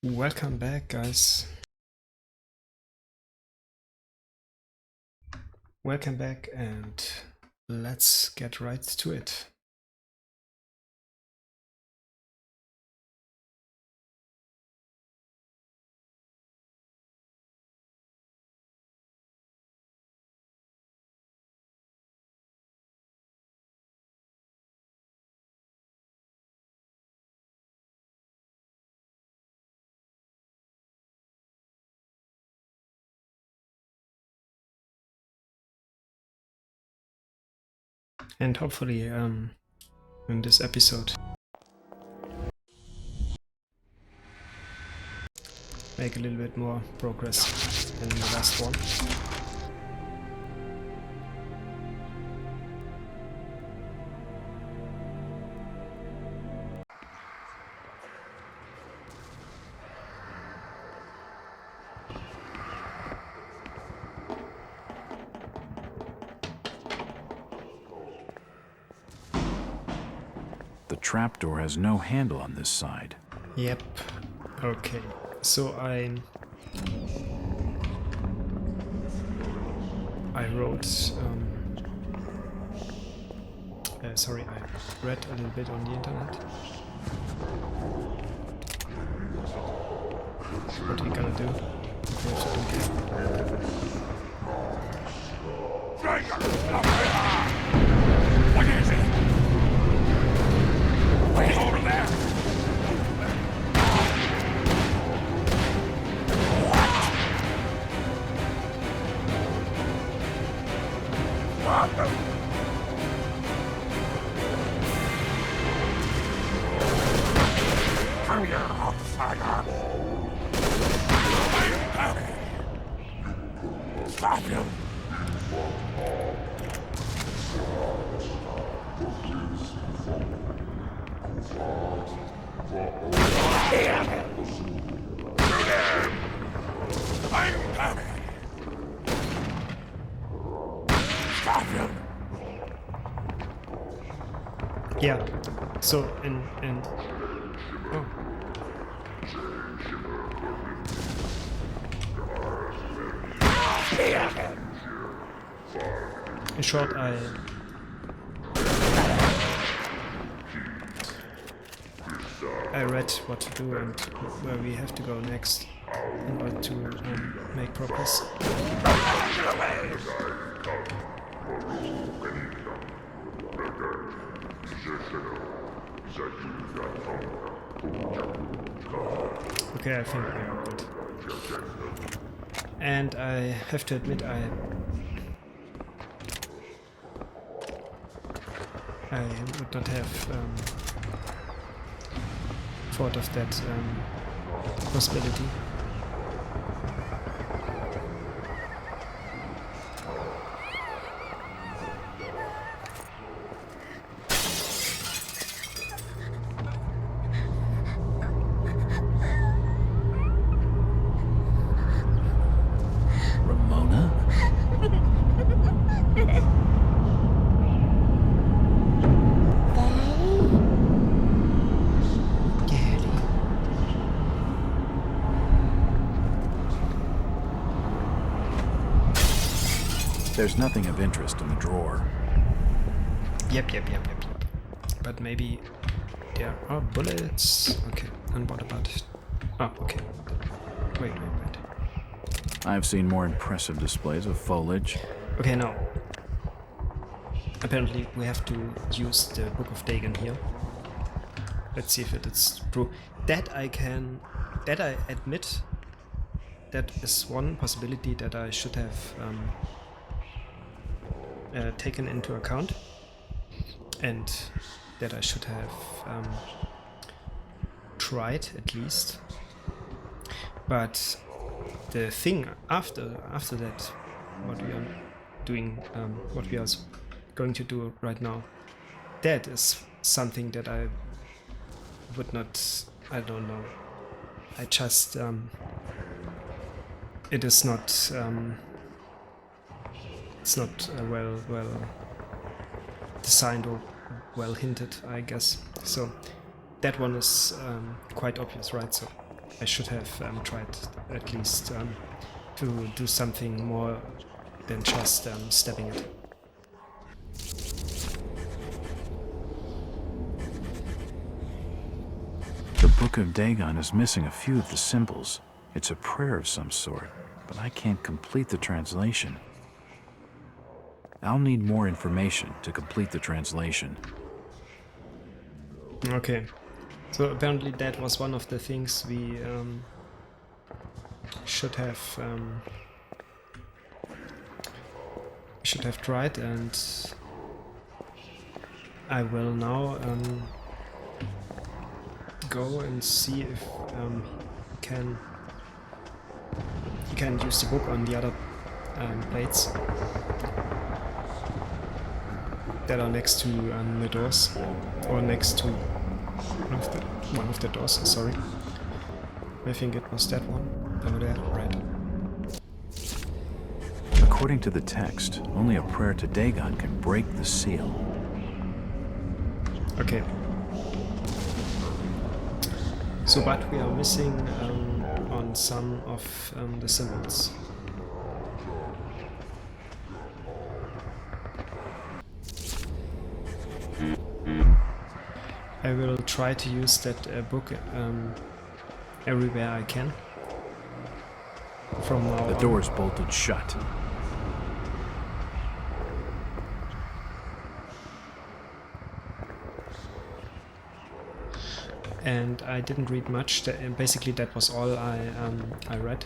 Welcome back, guys. Welcome back, and let's get right to it. And hopefully, in this episode, make a little bit more progress than the last one. The trapdoor has no handle on this side. Yep. Okay. So I wrote. Sorry, I read a little bit on the internet. What are you gonna do? What have to do here? What is it? Wait over there! Come here, outsider! Stop him! I'm coming! Stop him! Yeah. So in oh. In short, I read what to do and where we have to go next in order to make progress. Okay, I think we are good. And I have to admit, I would not have thought of that possibility. Ramona? There's nothing of interest in the drawer. Yep. But maybe there are bullets. Okay, and what about it? Oh, okay. Wait. I've seen more impressive displays of foliage. Okay, now. Apparently we have to use the Book of Dagon here. Let's see if it is true. That I admit, that is one possibility that I should have taken into account, and that I should have tried at least. But the thing after that, what we are doing, what we are going to do right now, that is something that I would not. I don't know. I just it is not. It's not well designed or well hinted, I guess. So that one is quite obvious, right? So I should have tried at least to do something more than just stabbing it. The Book of Dagon is missing a few of the symbols. It's a prayer of some sort, but I can't complete the translation. I'll need more information to complete the translation. Okay, so apparently that was one of the things we should have tried, and I will now go and see if you can use the book on the other plates that are next to the doors, or next to one of the doors. Sorry, I think it was that one over there, right? According to the text, only a prayer to Dagon can break the seal. Okay. So, but we are missing on some of the symbols. I will try to use that book everywhere I can. From now on. The door's bolted shut. And I didn't read much. Basically, that was all I read.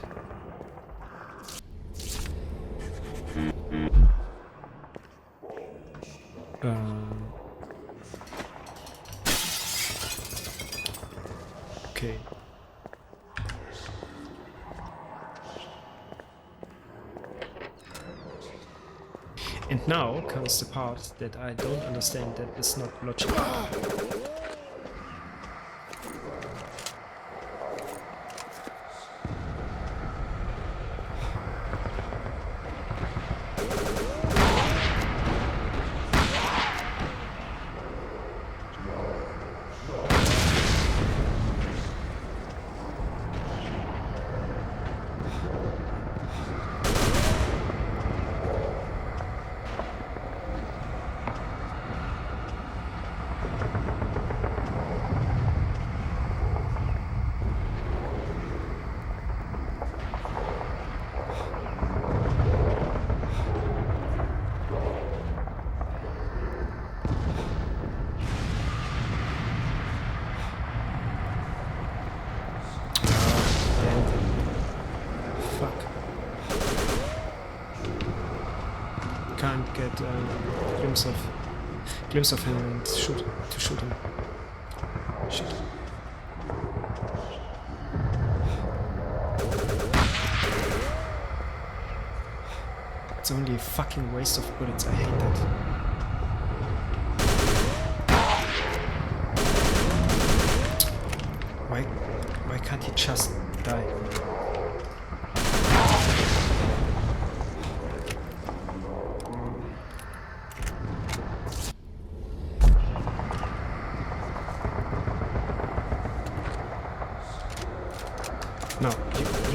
Okay. And now comes the part that I don't understand, that is not logical. Can't get a glimpse of him and shoot him. Shit. It's only a fucking waste of bullets. I hate that. Why can't he just die? No, you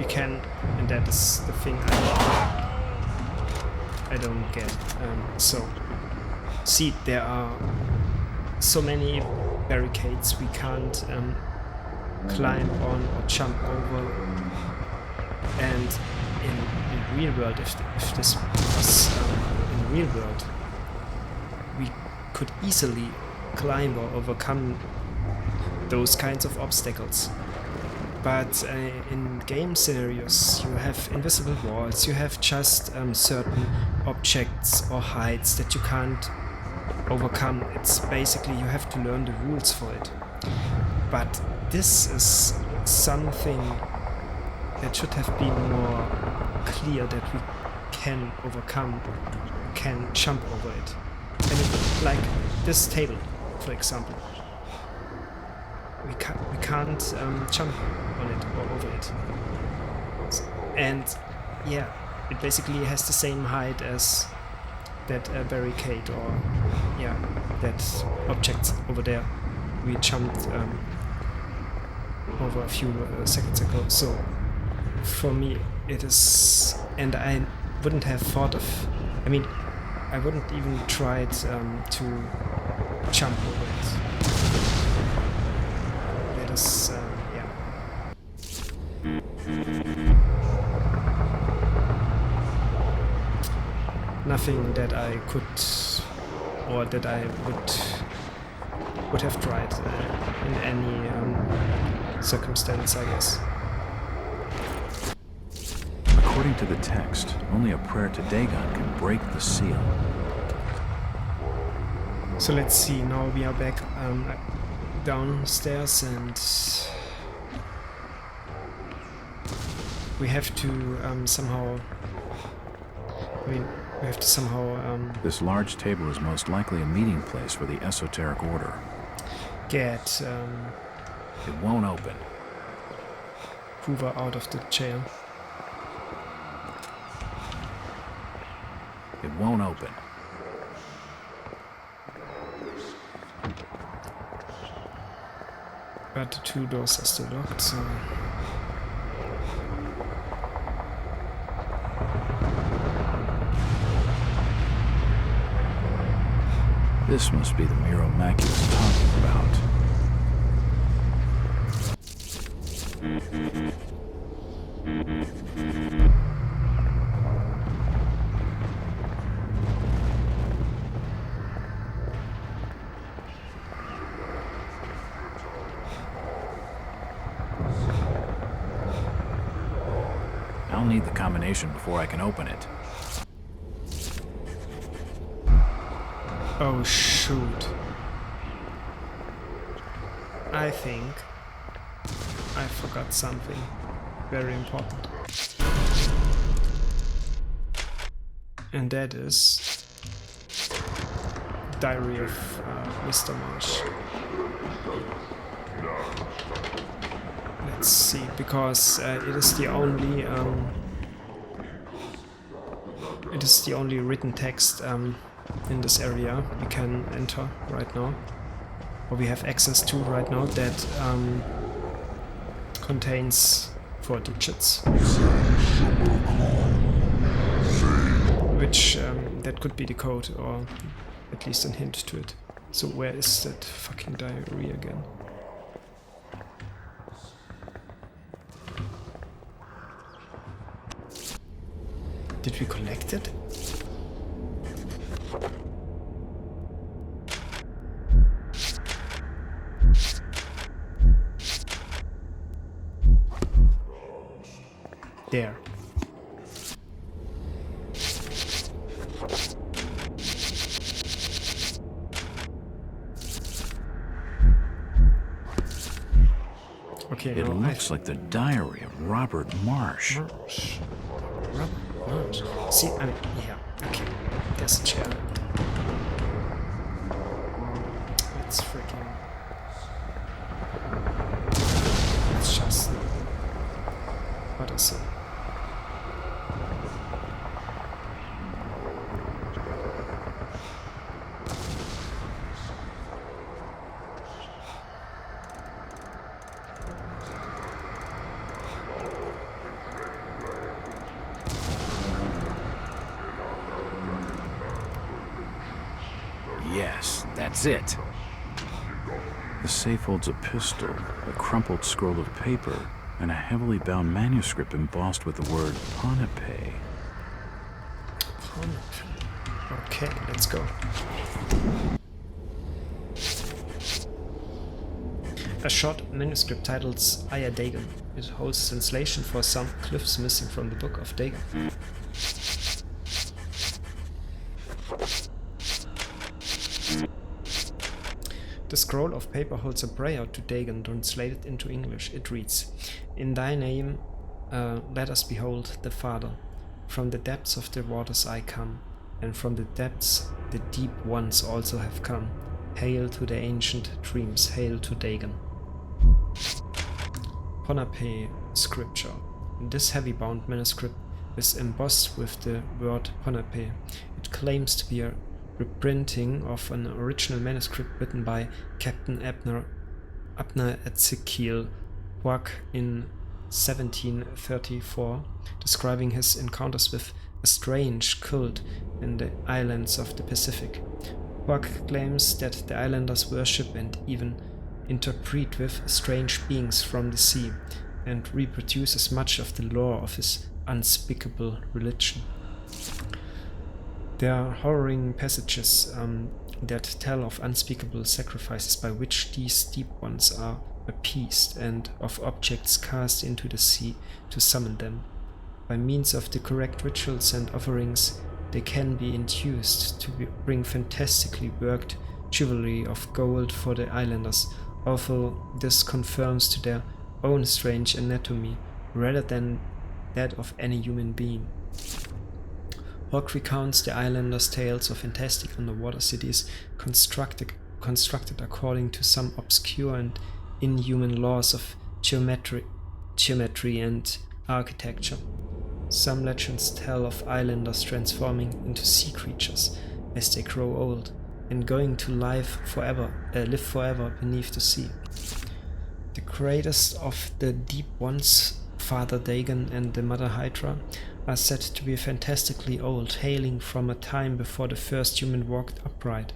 can, and that is the thing I don't get. So, see, there are so many barricades we can't climb on or jump over, and in real world, if this was in real world, we could easily climb or overcome those kinds of obstacles. But in game scenarios you have invisible walls, you have just certain objects or heights that you can't overcome. It's basically you have to learn the rules for it. But this is something that should have been more clear, that we can overcome, can jump over it. And like this table, for example. We can't jump on it or over it. And yeah, it basically has the same height as that barricade, or yeah, that object over there we jumped over a few seconds ago. So for me it is, and I wouldn't have thought of, I mean, I wouldn't even tried to jump over it. It is, yeah. Nothing that I could, or that I would have tried in any circumstance, I guess. According to the text, only a prayer to Dagon can break the seal. So let's see, now we are back downstairs, and we have to somehow, I mean, we have to somehow This large table is most likely a meeting place for the esoteric order. get It won't open. Hoover out of the chair. It won't open. But the two doors are still locked, so... This must be the Miro Mackie was talking about. I'll need the combination before I can open it. Oh shoot. I think I forgot something very important. And that is Diary of Mr. Marsh. Let's see, because it is the only written text in this area we can enter right now, or we have access to right now, that contains 4 digits, which that could be the code, or at least a hint to it. So where is that fucking diary again? Did we collect it? There. Okay, It looks like the diary of Robert Marsh. Robert Marsh. See, I mean, yeah, okay. There's a chair. It's freaking... It's just... What is it? Yes, that's it. The safe holds a pistol, a crumpled scroll of paper, and a heavily bound manuscript embossed with the word Ponape. Okay, let's go. A short manuscript titled Aya Dagon. It holds translation for some glyphs missing from the Book of Dagon. The scroll of paper holds a prayer to Dagon translated into English. It reads, "In thy name let us behold the Father. From the depths of the waters I come, and from the depths the deep ones also have come. Hail to the ancient dreams, hail to Dagon." Ponape scripture. This heavy-bound manuscript is embossed with the word Ponape. It claims to be a reprinting of an original manuscript written by Captain Abner Ezekiel Waugh in 1734, describing his encounters with a strange cult in the islands of the Pacific. Waugh claims that the islanders worship and even interpret with strange beings from the sea, and reproduces much of the lore of his unspeakable religion. There are horrifying passages that tell of unspeakable sacrifices by which these deep ones are appeased, and of objects cast into the sea to summon them. By means of the correct rituals and offerings, they can be induced to bring fantastically worked jewelry of gold for the islanders, although this conforms to their own strange anatomy rather than that of any human being. Waugh recounts the islanders' tales of fantastic underwater cities constructed according to some obscure and inhuman laws of geometry and architecture. Some legends tell of islanders transforming into sea creatures as they grow old and going to live forever beneath the sea. The greatest of the deep ones, Father Dagon and the Mother Hydra, are said to be fantastically old, hailing from a time before the first human walked upright.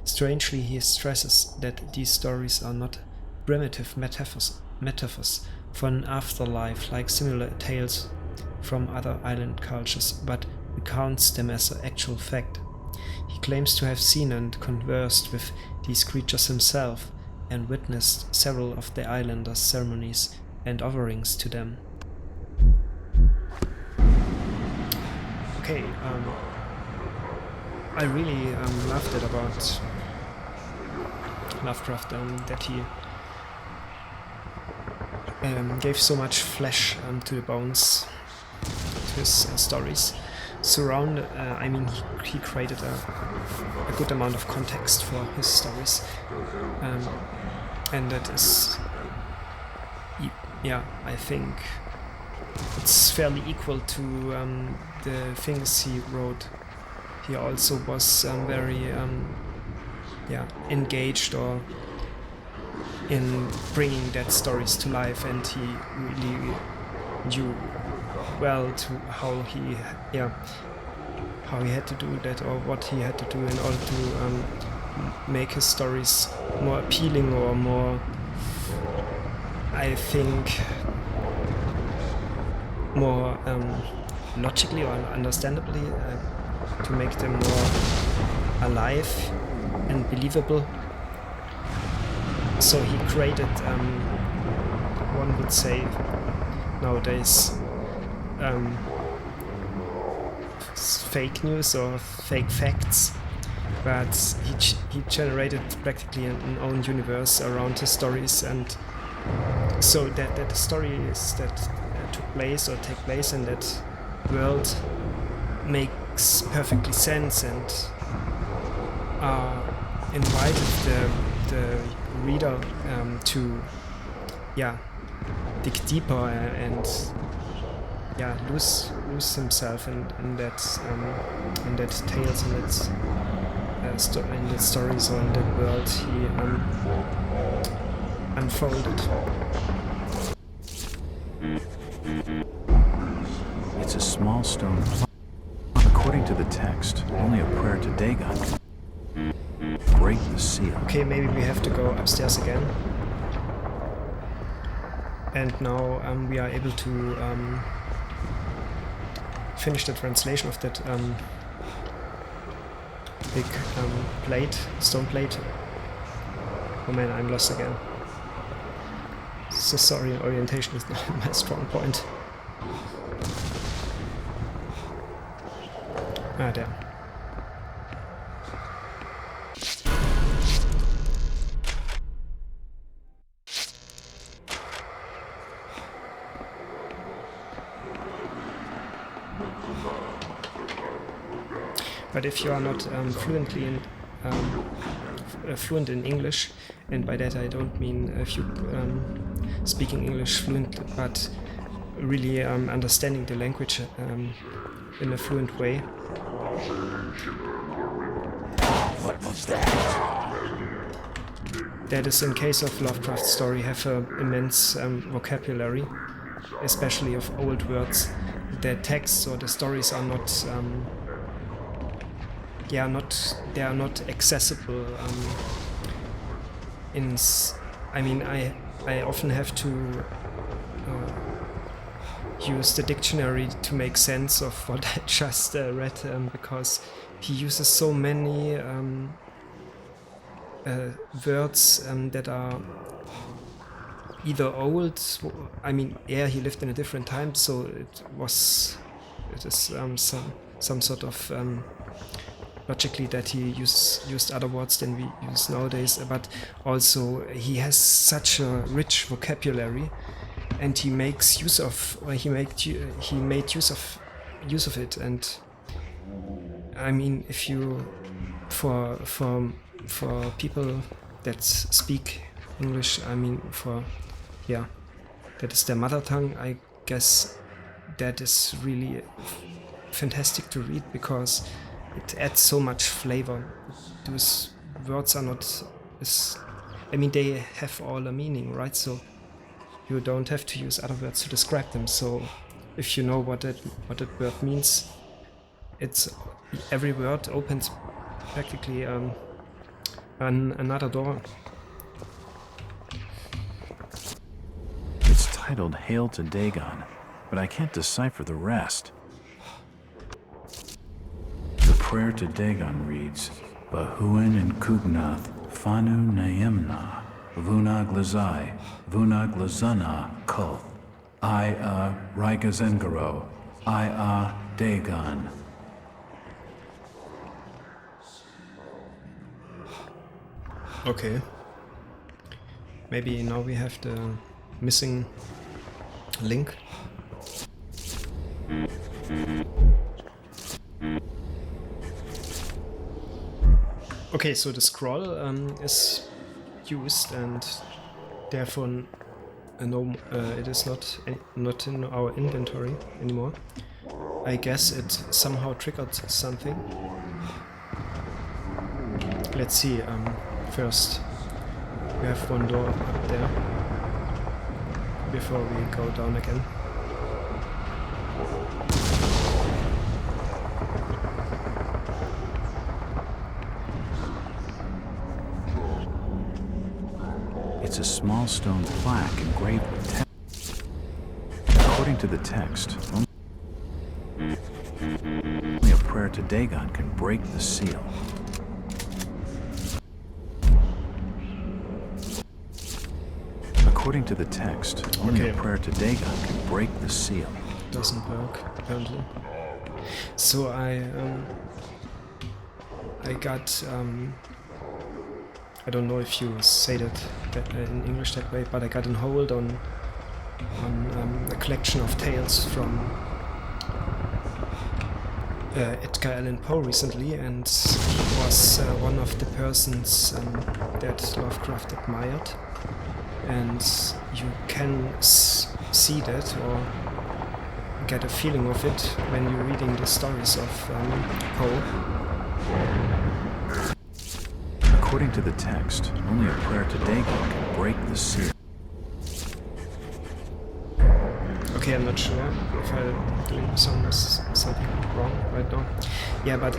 Strangely, he stresses that these stories are not primitive metaphors for an afterlife like similar tales from other island cultures, but recounts them as an actual fact. He claims to have seen and conversed with these creatures himself, and witnessed several of the islanders' ceremonies and offerings to them. Okay, I really loved it about Lovecraft, that he gave so much flesh to the bones to his stories. He created a good amount of context for his stories, and that is, I think it's fairly equal to the things he wrote. He also was very engaged or in bringing that stories to life, and he really knew well to how he had to do that, or what he had to do in order to make his stories more appealing, or more, I think, more logically or understandably, to make them more alive and believable. So he created, one would say nowadays, fake news or fake facts, but he generated practically an own universe around his stories, and so that the stories that take place in that world makes perfectly sense, and invited the reader to dig deeper and lose himself in that tales, in that stories, or in that world he unfolded. It's a small stone plaque. According to the text, only a prayer to Dagon can break the seal. Okay, maybe we have to go upstairs again. And now we are able to finish the translation of that big stone plate. Oh man, I'm lost again. So sorry, orientation is not my strong point. There. But if you are not fluent in English, and by that I don't mean if you speaking English fluent, but really understanding the language in a fluent way. What was that? that is, in case of Lovecraft story, have an immense vocabulary, especially of old words. The texts or the stories are not, they are not accessible. I often have to use the dictionary to make sense of what I just read, because he uses so many words that are either old. He lived in a different time, so it is some sort of logically that he used other words than we use nowadays, but also he has such a rich vocabulary, and he makes use of, or he made use of it. And I mean, if you for people that speak English, that is their mother tongue, I guess that is really fantastic to read, because it adds so much flavor. Those words are not, they have all a meaning, right? So you don't have to use other words to describe them. So if you know what that word means, it's every word opens practically another door. It's titled Hail to Dagon, but I can't decipher the rest. The prayer to Dagon reads, Bahuin and Kugnath, Fanu Naimna, Vunaglazai, Vunaglazana Kulth, Rigazengaro, Dagon. Okay. Maybe now we have the missing link. Okay, so the scroll is used, and therefore it is not in our inventory anymore. I guess it somehow triggered something. Let's see. First, we have one door up there before we go down again. It's a small stone plaque engraved with text. According to the text, only a prayer to Dagon can break the seal. According to the text, only a prayer to Dagon can break the seal. Doesn't work, apparently. So I got I don't know if you say that in English that way, but I got a hold on a collection of tales from Edgar Allan Poe recently, and he was one of the persons that Lovecraft admired, and you can see that or get a feeling of it when you're reading the stories of Poe. According to the text, only a prayer to Dagon can break the seal. Okay, I'm not sure if I'm doing something wrong right now. Yeah, but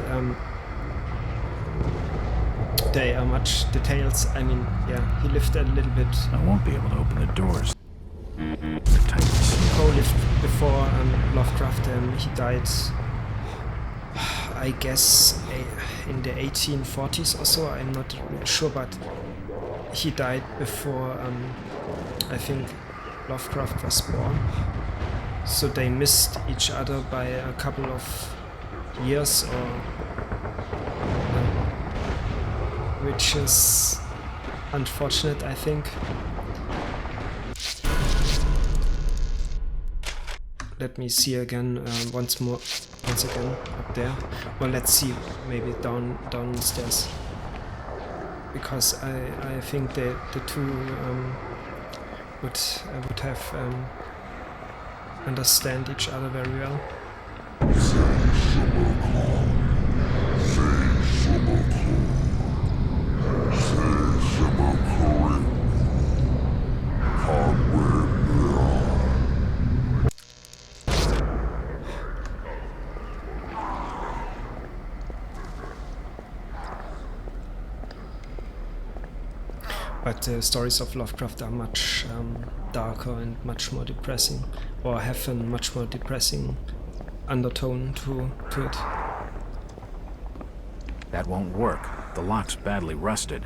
there are much details. I mean, yeah, he lived a little bit. I won't be able to open the doors. Poe lived before Lovecraft. He died, I guess, in the 1840s or so. I'm not really sure, but he died before I think Lovecraft was born. So they missed each other by a couple of years, or which is unfortunate, I think. Let me see again, once again up there. Well, let's see, maybe downstairs, because I think the two would have understand each other very well. the stories of Lovecraft are much darker and much more depressing, or have a much more depressing undertone to it. That won't work. The lock's badly rusted.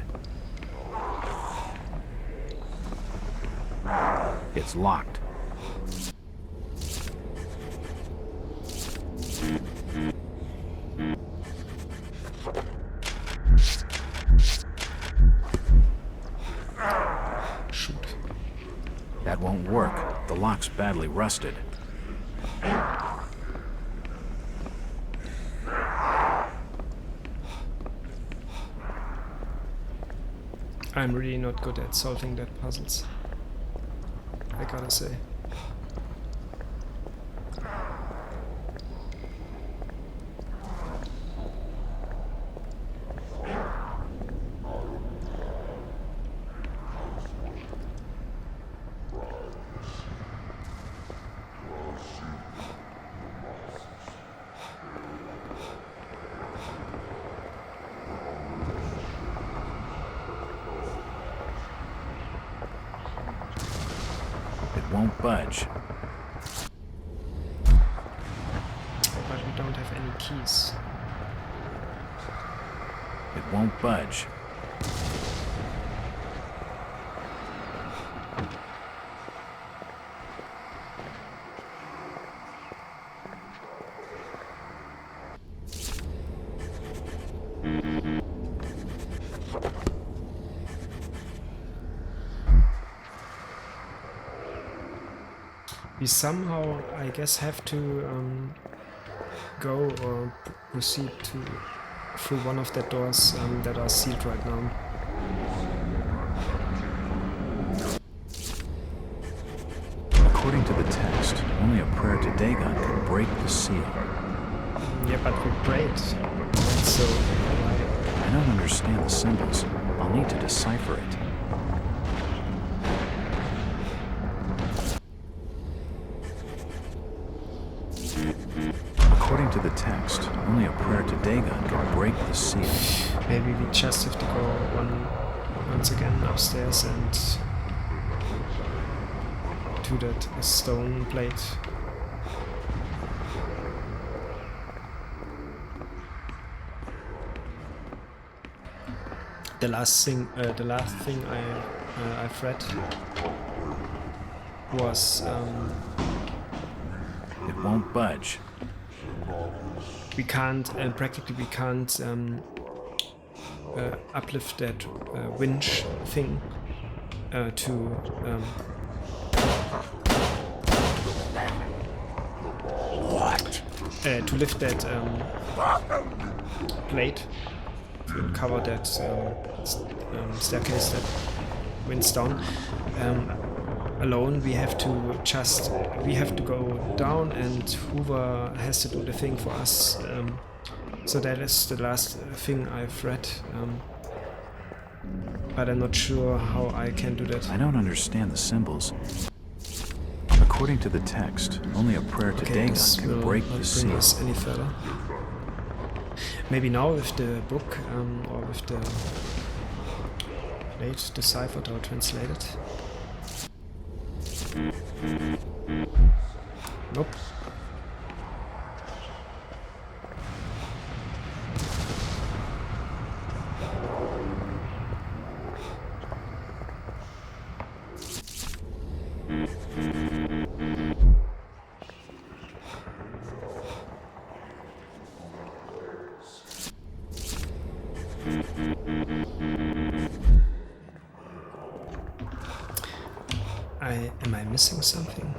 It's locked. Shoot. That won't work. The lock's badly rusted. I'm really not good at solving that puzzles, I gotta say. It won't budge. But we don't have any keys. It won't budge. We somehow, I guess, have to go or proceed through one of the doors that are sealed right now. According to the text, only a prayer to Dagon can break the seal. Yeah, but we prayed, so I don't understand the symbols. I'll need to decipher it. According to the text, only a prayer to Dagon can break the seal. maybe we just have to go once again upstairs and to that stone plate. The last thing I've read was It won't budge. we can't practically we can't uplift that winch thing to What? to lift that plate to cover that staircase that winds down. Alone, we have to go down, and Hoover has to do the thing for us. So that is the last thing I've read, but I'm not sure how I can do that. I don't understand the symbols. According to the text, only a prayer to Okay, Dagon this can will break not the bring seal. us any further. Maybe now with the book or with the plate deciphered or translated. Nope. Am I missing something?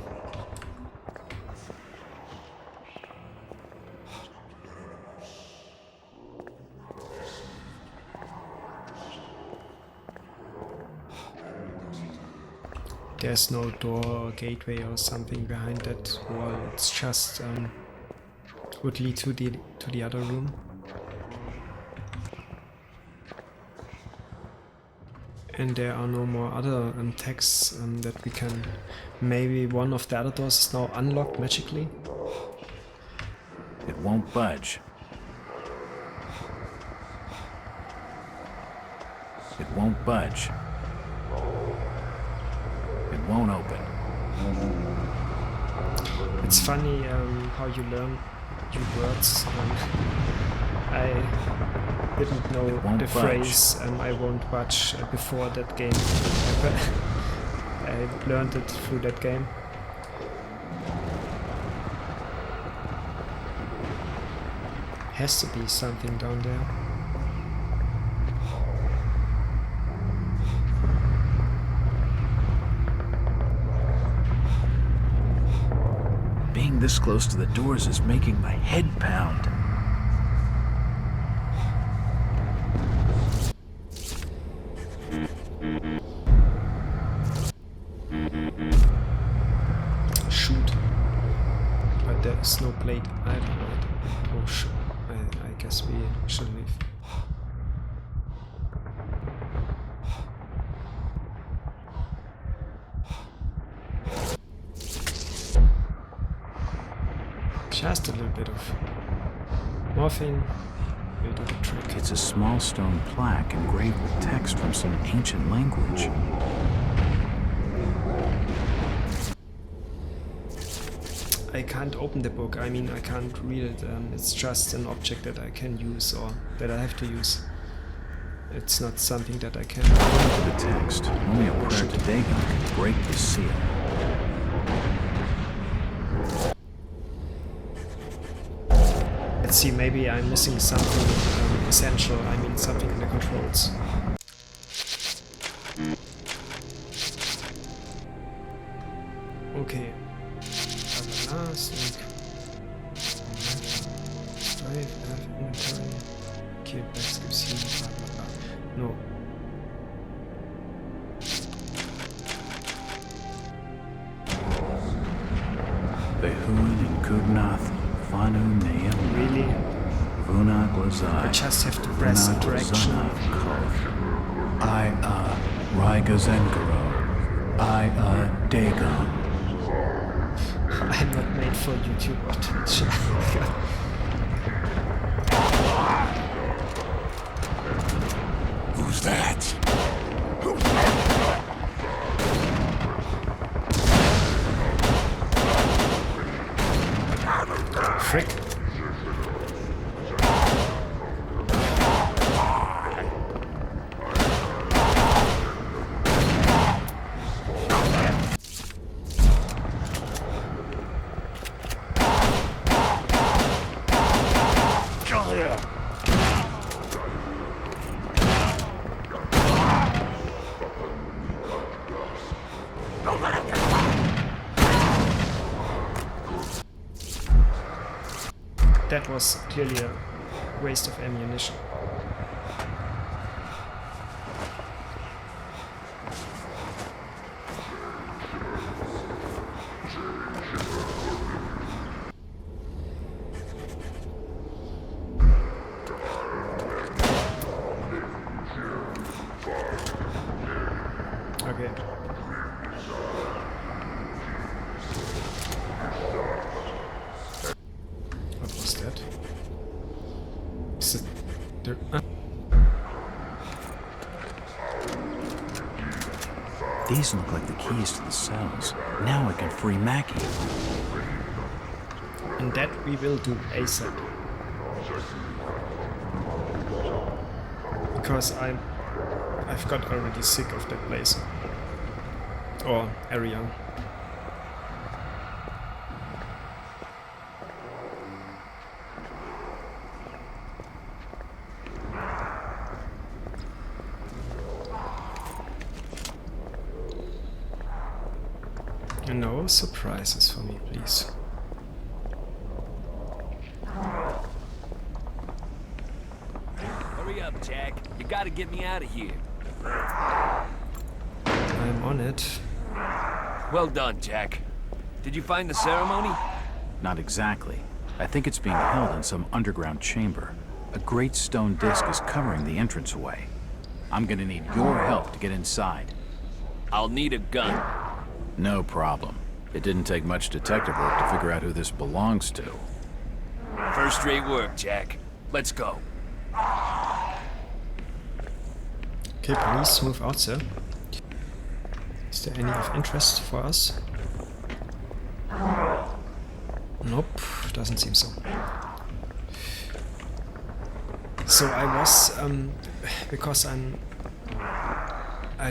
There's no door or gateway or something behind that wall. It's just would lead to the other room. And there are no more other texts that we can... Maybe one of the other doors is now unlocked magically? It won't budge. It won't budge. won't open. It's funny how you learn new words. I didn't know won't the budge. phrase I won't budge before that game. I learned it through that game. Has to be something down there. Being this close to the doors is making my head pound. Shoot. But there is no blade either, right? Oh, shoot. I guess we should leave. Just a little bit of morphine will do the trick. It's a small stone plaque engraved with text from some ancient language. I can't open the book, I mean I can't read it, it's just an object that I can use or that I have to use. It's not something that I can... According to the text, only a prayer to Dagon can break the seal. Let's see, maybe I'm missing something essential, I mean something in the controls. Okay. Link. Strive, have inventory. Kill backs, gives healing, blah blah blah. No. Behuin and Kugnath, Fanu Neam, Really? Vuna Glazai. I just have to press a direction. Riga Zenkaro. Dagon. I'm not made for YouTube or Twitch. Who's that? Frick. That was clearly a waste of ammunition. Okay. What was that? Is it there? These look like the keys to the cells. Now I can free Mackie. And that we will do ASAP. Because I've got already sick of that place. Or area. No surprises for me, please. Hurry up, Jack. You gotta get me out of here. I'm on it. Well done, Jack. Did you find the ceremony? Not exactly. I think it's being held in some underground chamber. A great stone disc is covering the entranceway. I'm gonna need your help to get inside. I'll need a gun. No problem. It didn't take much detective work to figure out who this belongs to. First-rate work, Jack. Let's go. Okay, please move out, sir. Is there any of interest for us? Nope, doesn't seem so. So I was, because I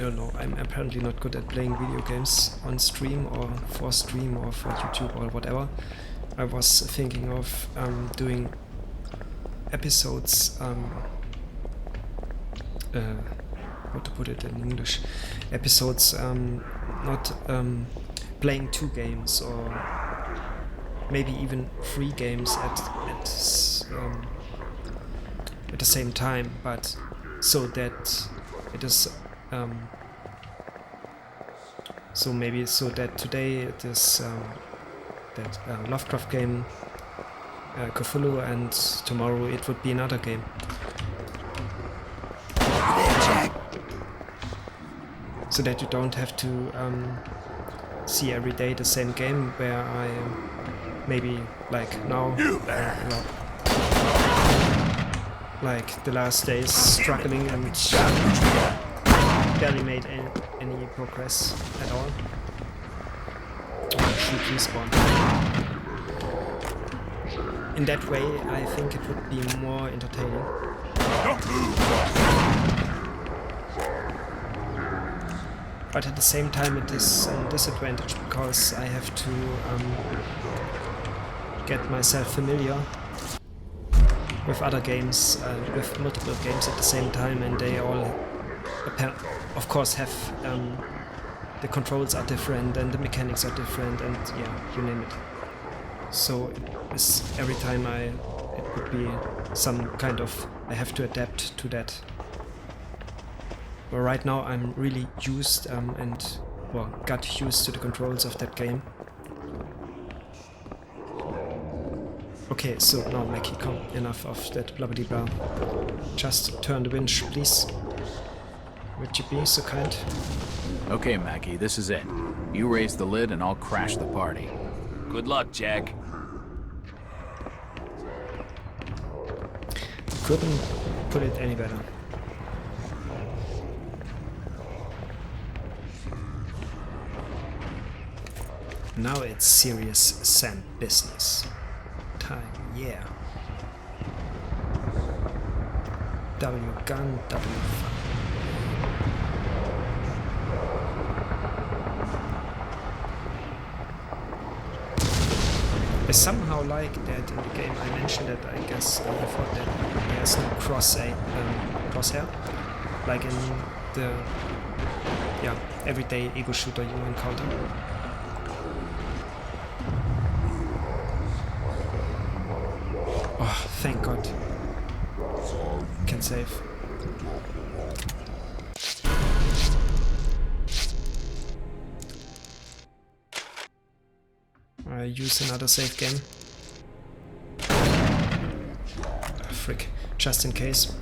don't know, I'm apparently not good at playing video games on stream or for YouTube or whatever. I was thinking of doing episodes, how to put it in English, episodes not playing 2 games or maybe even 3 games at the same time, but so that it is so that today it is that Lovecraft game, Cthulhu, and tomorrow it would be another game. So that you don't have to see every day the same game, where I maybe like now, like the last days, struggling and barely made any progress at all. Shoot respawn. In that way, I think it would be more entertaining. But at the same time, it is a disadvantage because I have to get myself familiar with other games, with multiple games at the same time, and they all, of course, have the controls are different and the mechanics are different, and yeah, you name it. So every time it would be some kind of, I have to adapt to that. But right now I'm really used got used to the controls of that game. Okay, so now Mackie, come, enough of that blah blah blah. Just turn the winch, please. Would you be so kind? Okay, Mackie, this is it. You raise the lid and I'll crash the party. Good luck, Jack. Couldn't put it any better. Now it's serious sand business time, yeah. W gun, W fun. I somehow like that in the game. I mentioned that, I guess, before, that there's no crosshair, like in the everyday ego shooter you encounter. Oh, thank God. Can save. I use another save game. Frick. Just in case.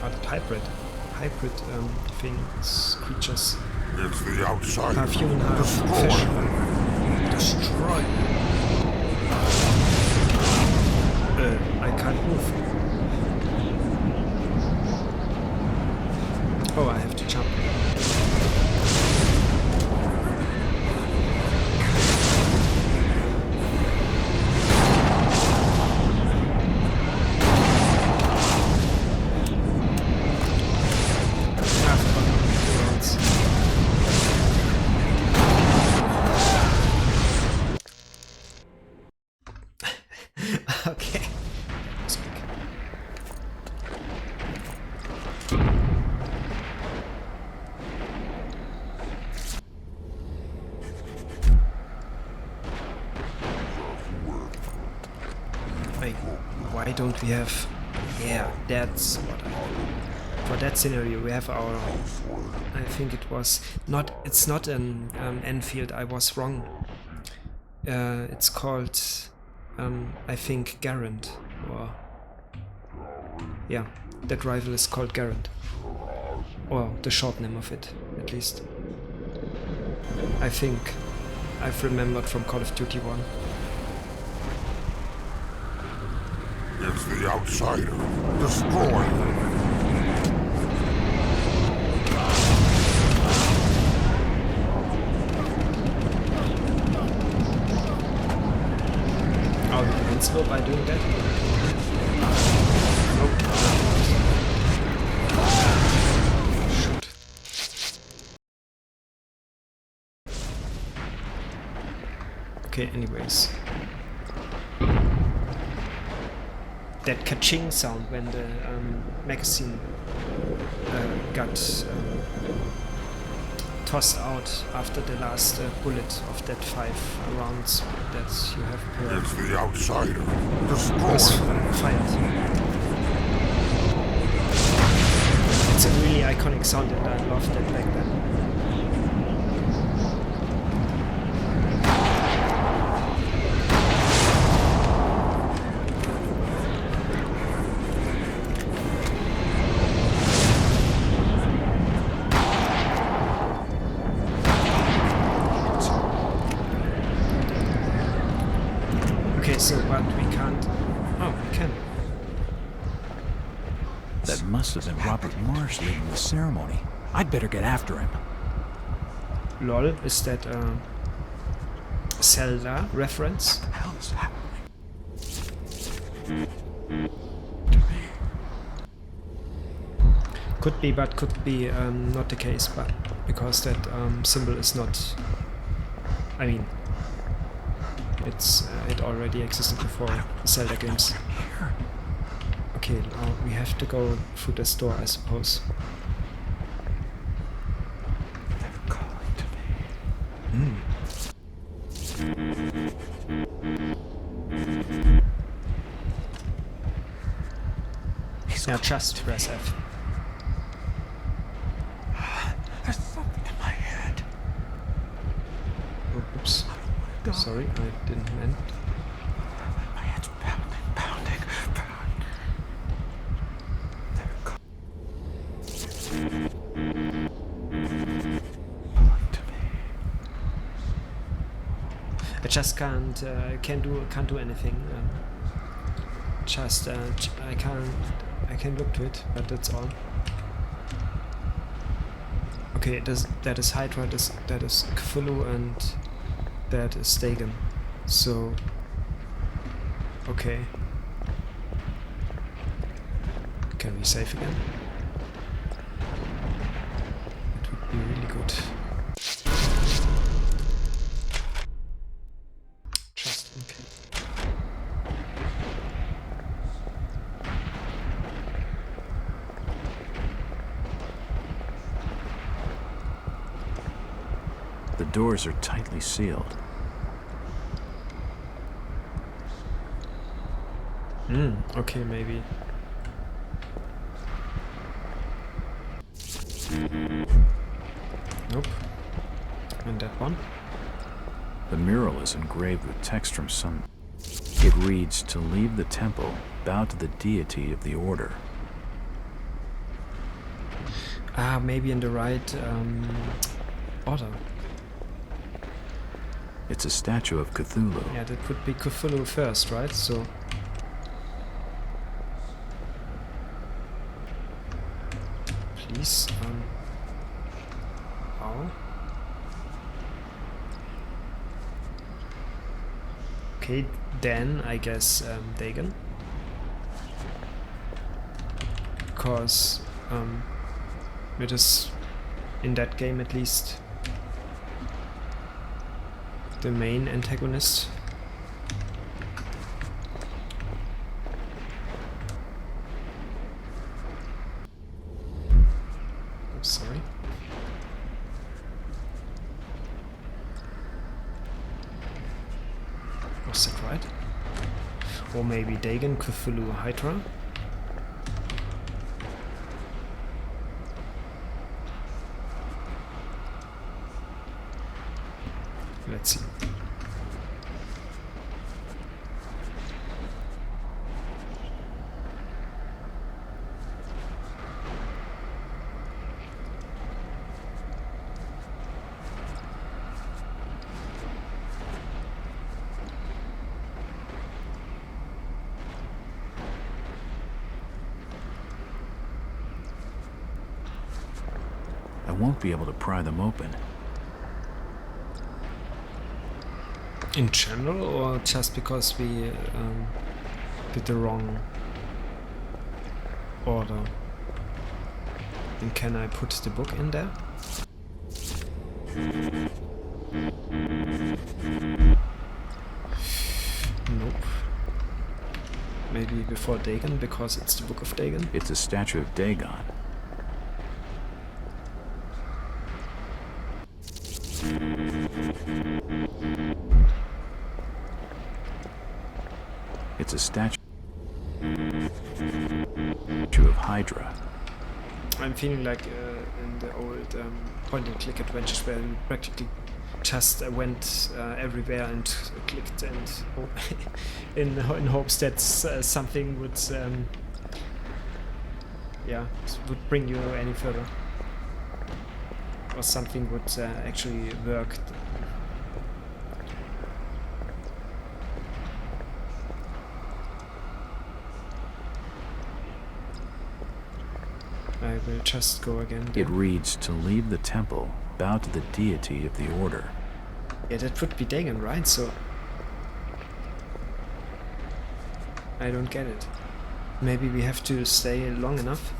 Are that hybrid things, creatures. It's the outside. Half human, half fish. Destroy. I can't move. Oh, I have to jump. Okay. Why don't we have... Yeah, that's what for that scenario we have our... I think it was not... It's not an Enfield, I was wrong. It's called... I think Garand, or... Yeah, that rifle is called Garand. Or the short name of it, at least. I think. I've remembered from Call of Duty 1. It's the outsider. Destroy him. Are we invincible by doing that? Nope. Shoot. Okay, anyways. That ka-ching sound when the magazine got tossed out after the last bullet of that 5 rounds that you have per It's the outsider. Destroy was him. fired. It's a really iconic sound and I loved it back then. Okay, so but we can't. Oh, we can. That must have been Robert Marsh leading the ceremony. I'd better get after him. Lol, is that a Zelda reference? What the hell is happening? Could be, but could be not the case, but because that symbol is not. I mean, it already existed before Zelda games. Okay, now we have to go through this door, I suppose. They're calling to me. Yeah, just press F. There's something in my head. Oh, oops. Sorry, I didn't mean. My head's pounding. They're calling to me. I just can't do anything. I can look to it, but that's all. Okay, that is Hydra, that is Cthulhu, and that is Dagon. So, okay. Can we save again? It would be really good. Just in case. The doors are tightly sealed. Okay, maybe. Nope. And that one? The mural is engraved with text from some... It reads, "To leave the temple, bow to the deity of the order." Ah, maybe in the right order. It's a statue of Cthulhu. Yeah, that would be Cthulhu first, right? So... Please, Ow. Okay, then I guess Dagon. Because it is, in that game at least, the main antagonist. I'm sorry. Was that right? Or maybe Dagon, Cthulhu, Hydra? Let's see. won't be able to pry them open. In general, or just because we did the wrong order? And can I put the book in there? Nope. Maybe before Dagon, because it's the Book of Dagon? It's a statue of Dagon. It's a statue of Hydra. I'm feeling like in the old point-and-click adventures where you practically just went everywhere and clicked and in hopes that something would would bring you any further, or something would actually work. I will just go again there. It reads, to leave the temple, bow to the deity of the order. Yeah, that would be Dagon, right? So I don't get it. Maybe we have to stay long enough.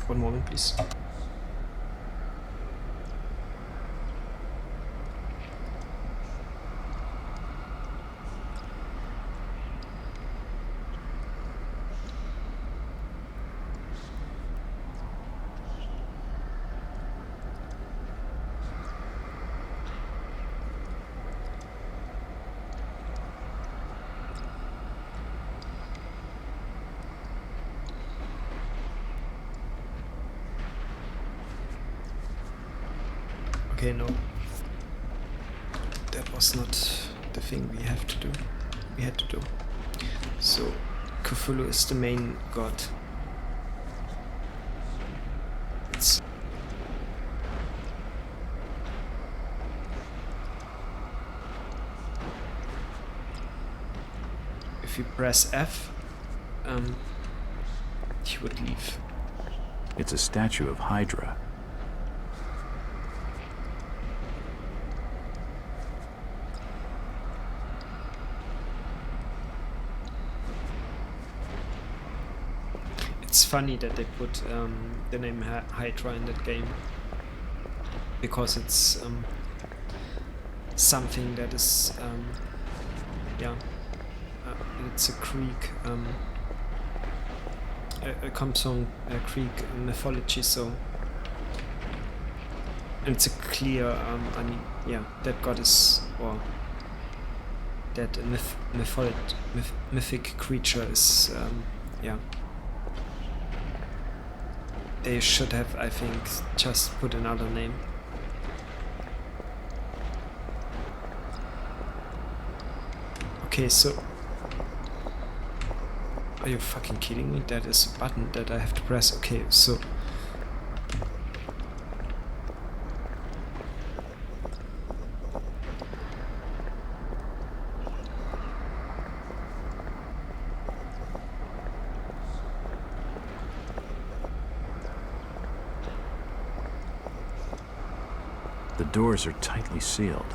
One moment, please. Okay, no. That was not the thing we had to do. So, Cthulhu is the main god. It's if you press F, he would leave. It's a statue of Hydra. It's funny that they put the name Hydra in that game, because it's something that is it's a Greek it comes from Greek mythology, so and it's a clear that goddess or that mythic creature is they should have, I think, just put another name. Okay, so are you fucking kidding me? That is a button that I have to press. Okay, so The doors are tightly sealed.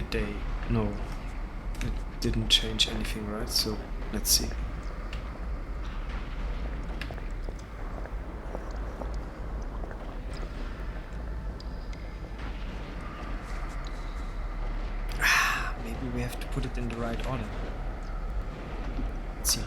did they? No, it didn't change anything, right? So let's see. Maybe we have to put it in the right order. Let's see.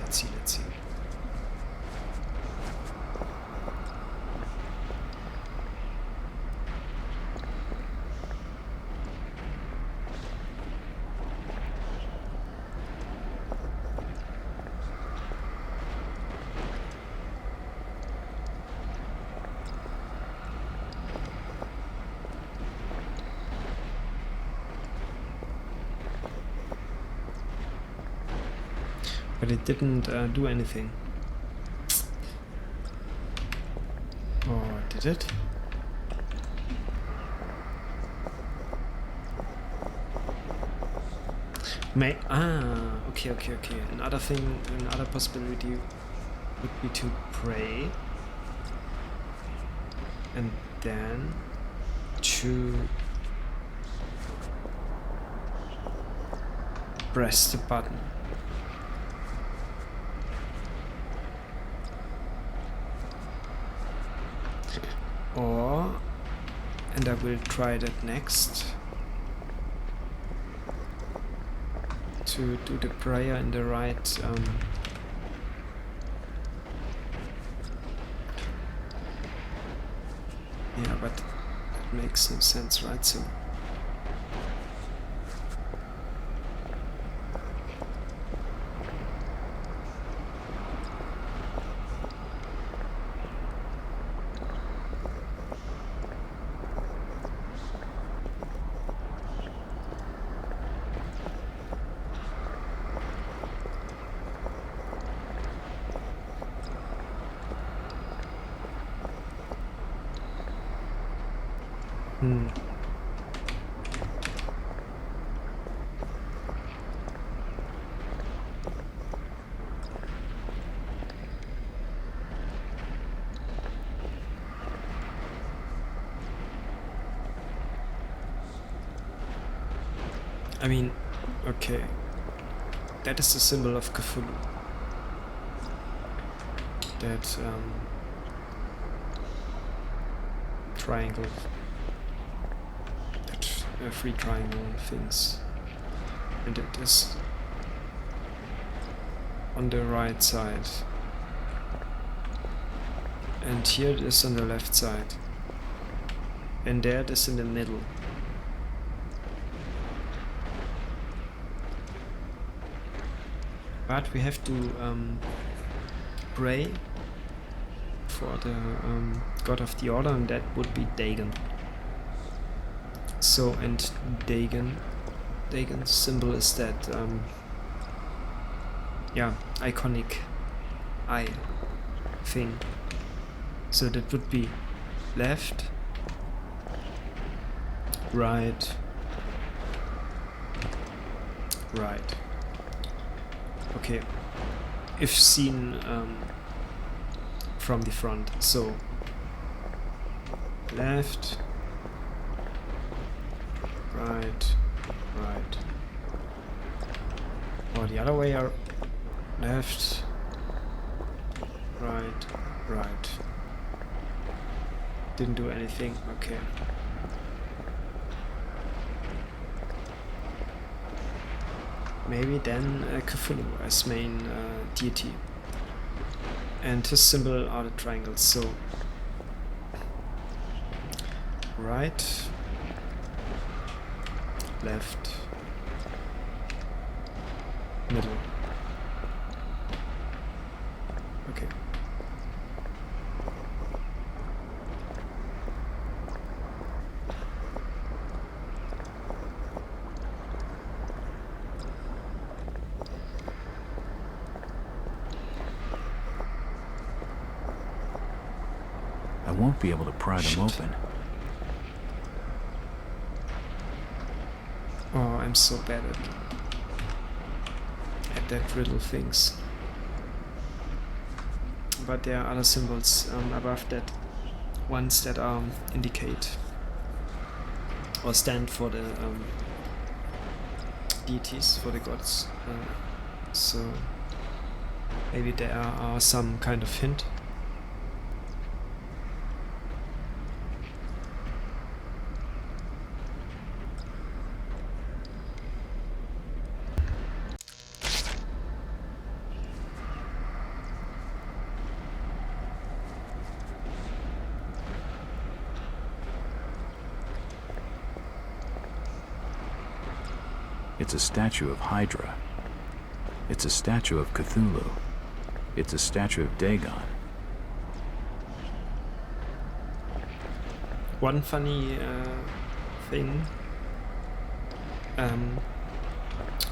But it didn't do anything. Or did it? Okay. Another possibility would be to pray and then to press the button. Or, and I will try that next, to do the prayer in the right yeah, but it makes no sense, right? So I mean, okay, that is the symbol of Cthulhu. That triangle, that three triangle things, and it is on the right side, and here it is on the left side, and there it is in the middle. But we have to pray for the god of the order, and that would be Dagon. So, and Dagon's symbol is that yeah, iconic eye thing. So that would be left, right, right. Okay, if seen from the front, so left, right, right, or the other way, are left, right, right. Didn't do anything. Okay. Maybe then Cthulhu as main deity, and his symbol are the triangles. So right, left, middle. Okay. I won't be able to pry them open. Oh, I'm so bad at that riddle things. But there are other symbols above that, ones that indicate or stand for the deities, for the gods. So maybe there are some kind of hint. It's a statue of Hydra. It's a statue of Cthulhu. It's a statue of Dagon. One funny thing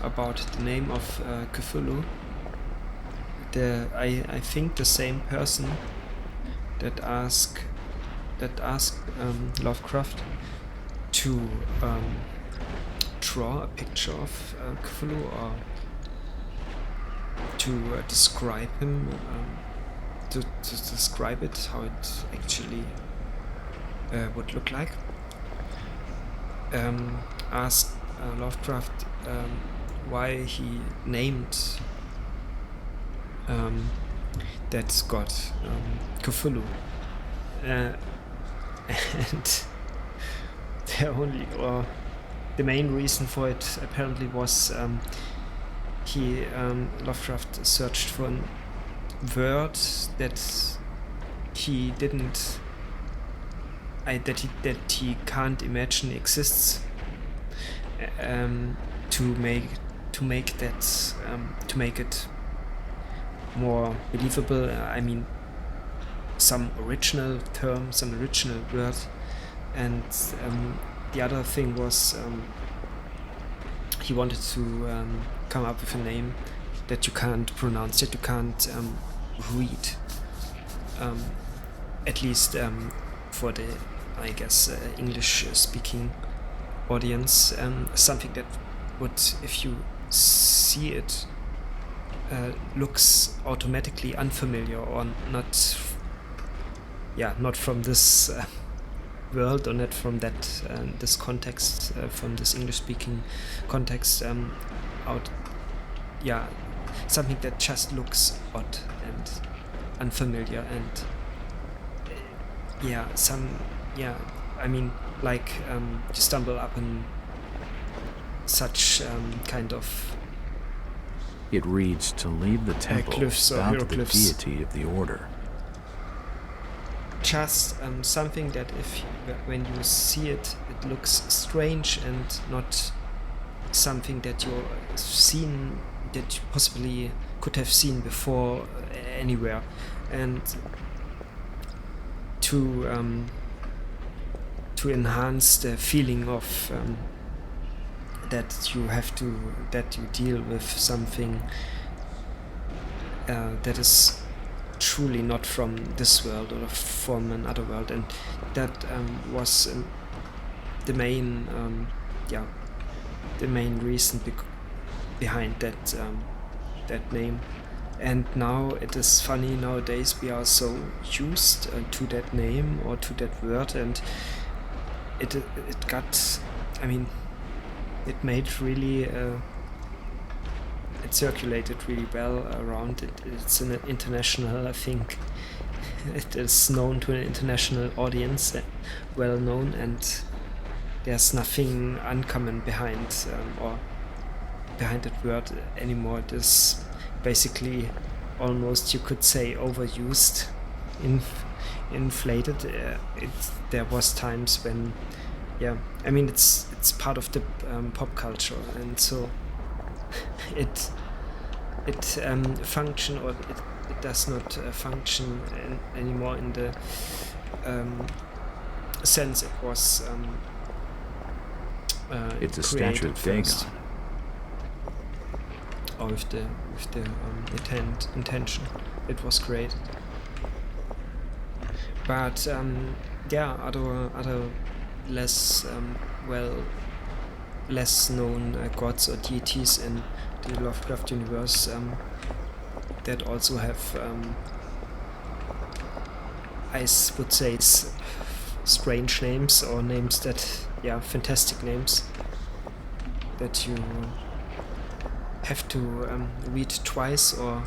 about the name of Cthulhu I think the same person that asked Lovecraft to draw a picture of Cthulhu, or to describe him, to describe it, how it actually would look like. Asked Lovecraft why he named that god Cthulhu, and the main reason for it apparently was Lovecraft searched for a word that he didn't that he can't imagine exists, to make it more believable. I mean, some original term, some original word, and the other thing was he wanted to come up with a name that you can't pronounce, that you can't read, at least for the, I guess, English-speaking audience, something that would, if you see it, looks automatically unfamiliar, or not from this world, or not from that this context, from this English-speaking context, something that just looks odd and unfamiliar, and I mean, like you stumble upon such kind of It reads to leave the temple, glyphs or bow to the hieroglyphs. deity of the order. Just something that when you see it, it looks strange, and not something that you possibly could have seen before anywhere, and to enhance the feeling of that you deal with something that is truly not from this world, or from another world, and that was the main reason behind that name. And now it is funny, nowadays we are so used to that name or to that word, and it got, I mean, it made really it circulated really well around. It's an international, I think it is known to an international audience, well known, and there's nothing uncommon behind that word anymore. It is basically almost, you could say, overused, inflated. There was times when, I mean, it's part of the pop culture, and so it function, or it does not function anymore in the sense it was It's a statue of Dagon. first. Or with the intention it was created. But other less less known gods or deities in the Lovecraft universe that also have, I would say, strange names, or names that, fantastic names that you have to read twice or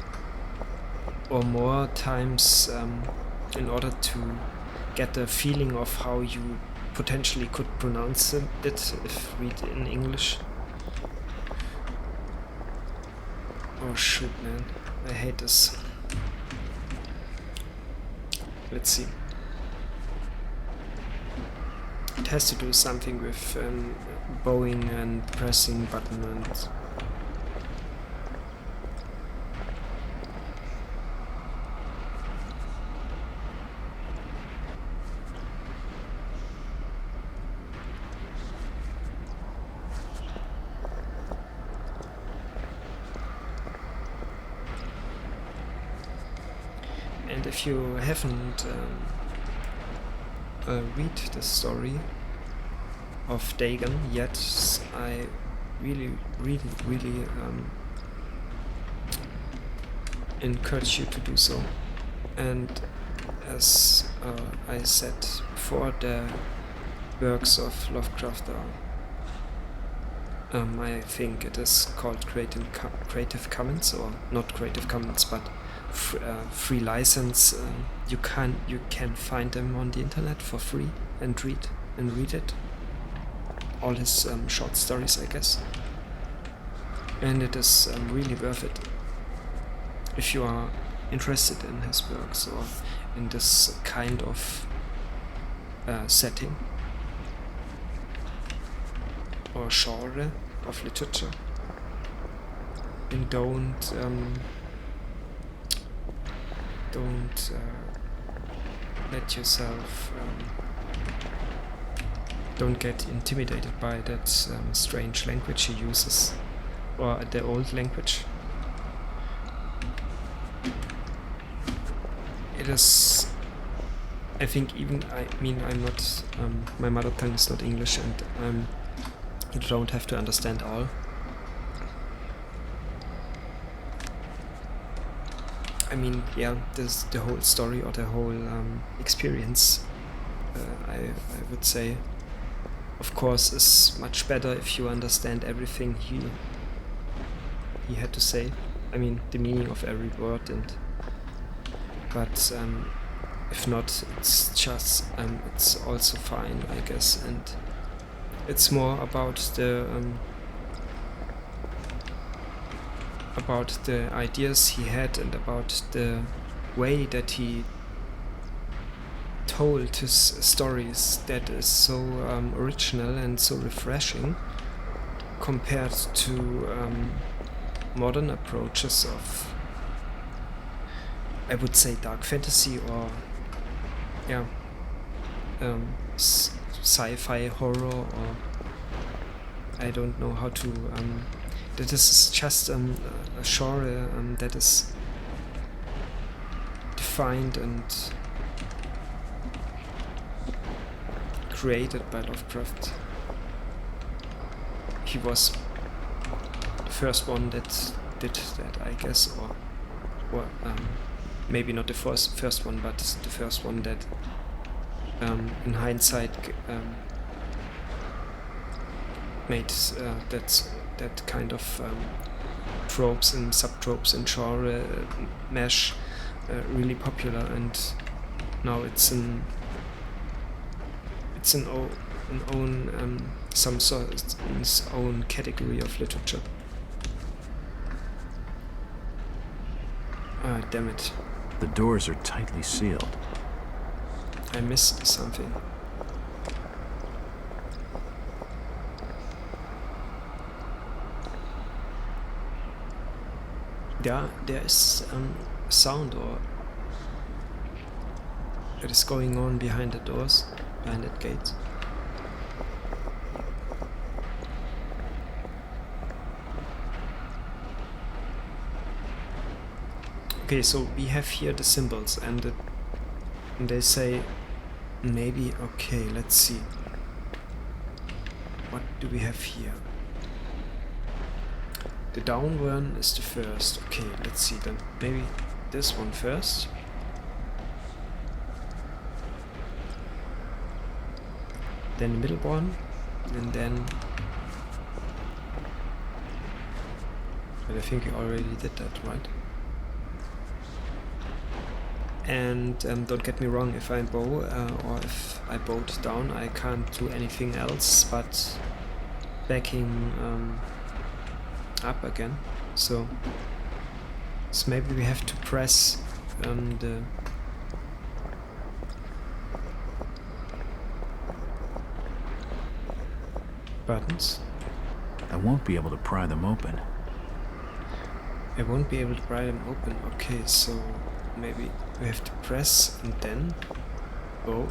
more times in order to get a feeling of how you potentially could pronounce it if read in English. Oh shit, man, I hate this. Let's see. It has to do something with bowing and pressing button and And if you haven't read the story of Dagon yet, I really encourage you to do so. And as I said before, the works of Lovecraft are, I think it is called Creative Commons, or not Creative Commons, but free license. You can find them on the internet for free and read it. All his short stories, I guess. And it is really worth it if you are interested in his works or in this kind of setting or genre of literature. And don't let yourself don't get intimidated by that strange language he uses, or the old language. It is, I think, I'm not, my mother tongue is not English, and you don't have to understand all. I mean, yeah, the whole story or the whole experience, I would say, of course, is much better if you understand everything he had to say. I mean, the meaning of every word, but if not, it's just it's also fine, I guess. And it's more about the ideas he had and about the way that he told his stories that is so original and so refreshing compared to modern approaches of, I would say, dark fantasy or sci-fi horror, or I don't know how to that is just a genre that is defined and created by Lovecraft. He was the first one that did that, I guess, or maybe not the first one, but the first one that in hindsight made that kind of tropes and subtropes and genre mesh really popular, and now it's an own some sort its own category of literature. Ah, damn it! The doors are tightly sealed. I missed something. There is sound or that is going on behind the doors, behind that gate. Okay, so we have here the symbols, and they say maybe. Okay, let's see. What do we have here? The down one is the first. Okay, let's see then. Maybe this one first. Then the middle one, and then. But I think you already did that, right? And don't get me wrong, if I bow or if I bowed down, I can't do anything else but backing up again. So maybe we have to press the buttons. I won't be able to pry them open. I won't be able to pry them open. Okay, so maybe we have to press and then go.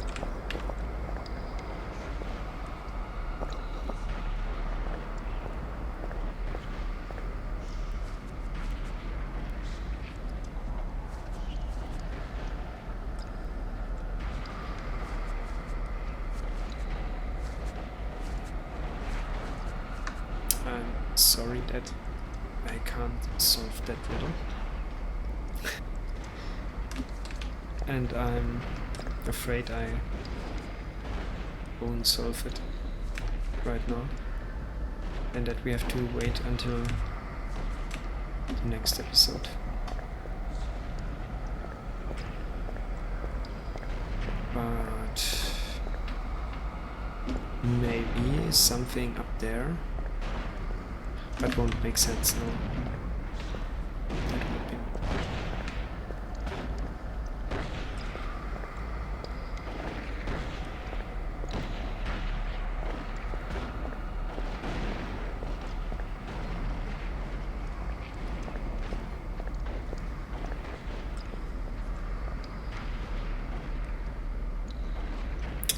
I'm sorry that I can't solve that riddle. And I'm afraid I won't solve it right now. And that we have to wait until the next episode. But maybe something up there. That won't make sense now. That would be.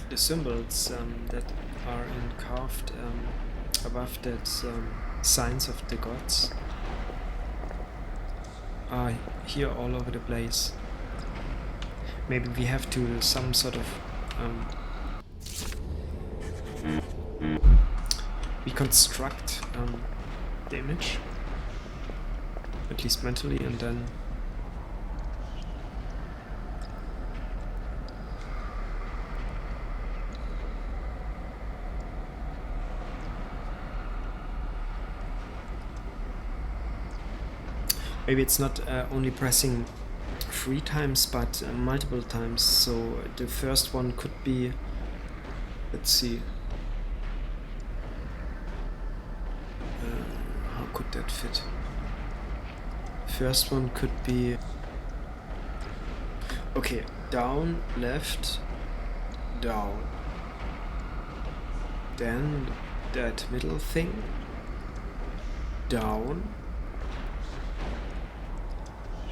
The symbols that are carved above that signs of the gods are here all over the place. Maybe we have to some sort of reconstruct the image, at least mentally, and then maybe it's not only pressing 3 times, but multiple times. So the first one could be, let's see, how could that fit? First one could be, okay, down, left, down. Then that middle thing, down.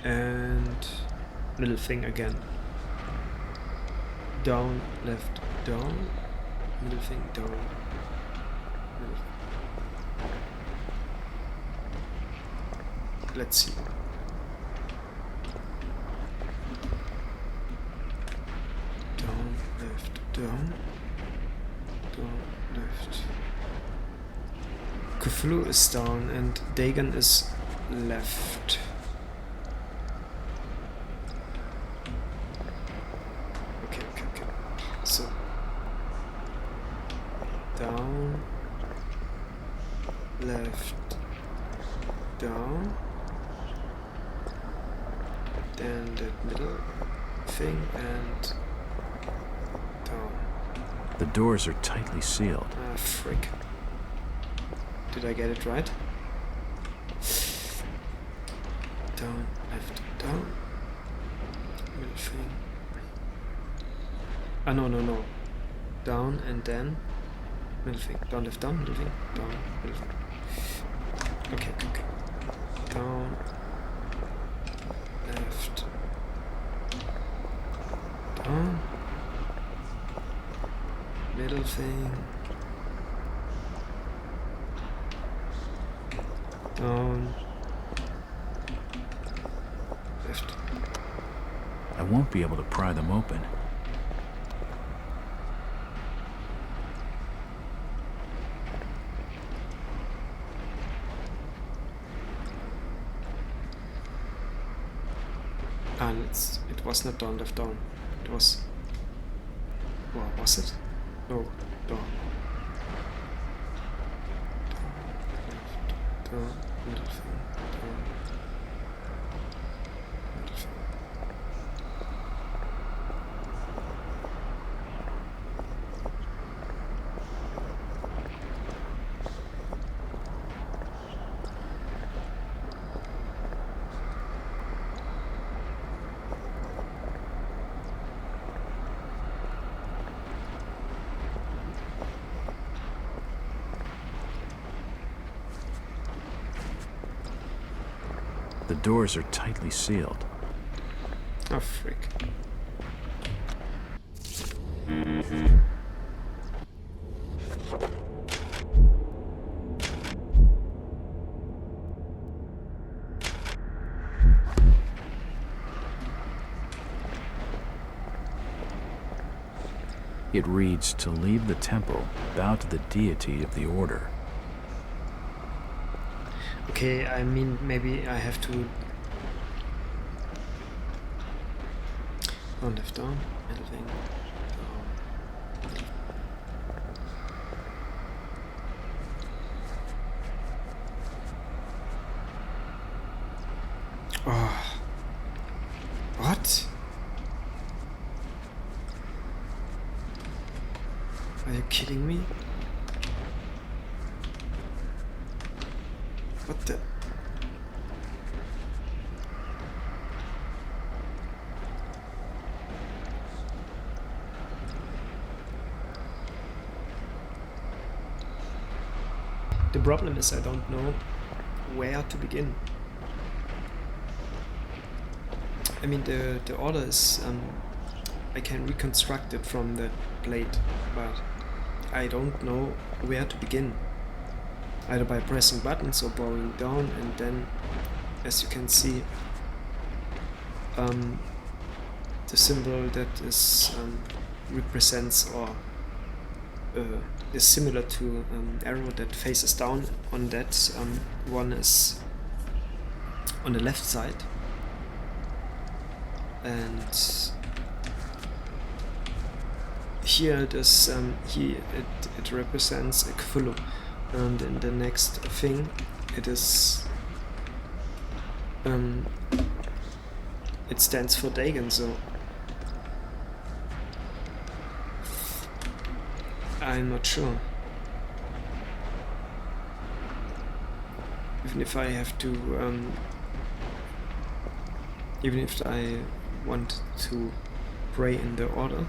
And middle thing again. Down, left, down. Middle thing, down. Middle. Let's see. Down, left, down. Down, left. Cthulhu is down and Dagon is left. So down, left, down, then that middle thing and down. The doors are tightly sealed. Ah, frick. Did I get it right? Down, left, down, middle thing. Ah, no. Down and then middle thing. Down, left, down, middle thing. Down, middle thing. Okay. Down, left, down, middle thing. Down, left. I won't be able to pry them open. And it was not down, left, down. It was... Well, was it? No, down. Down, middle thing, down. Middle thing. The doors are tightly sealed. Oh, frick. It reads, to leave the temple, bow to the deity of the order. Okay, I mean, maybe I have to... On left down, middle thing, down. Oh. What? Are you kidding me? What the... The problem is I don't know where to begin. I mean, the order is... I can reconstruct it from the plate, but I don't know where to begin. Either by pressing buttons or bowing down, and then, as you can see, the symbol that is represents or is similar to arrow that faces down. On that one is on the left side, and here it is. It represents a Cthulhu, and in the next thing it is. It stands for Dagon, so I'm not sure. Even if I have to, even if I want to pray in the order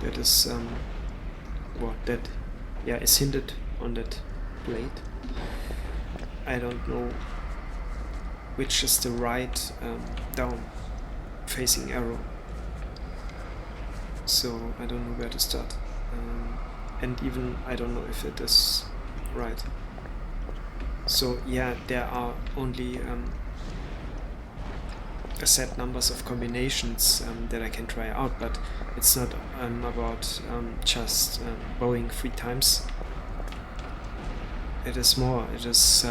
that is, is hinted on that plate, I don't know which is the right down facing arrow, so I don't know where to start, and even I don't know if it is right. So yeah, there are only a set numbers of combinations that I can try out, but it's not about just bowing 3 times. It is more, it is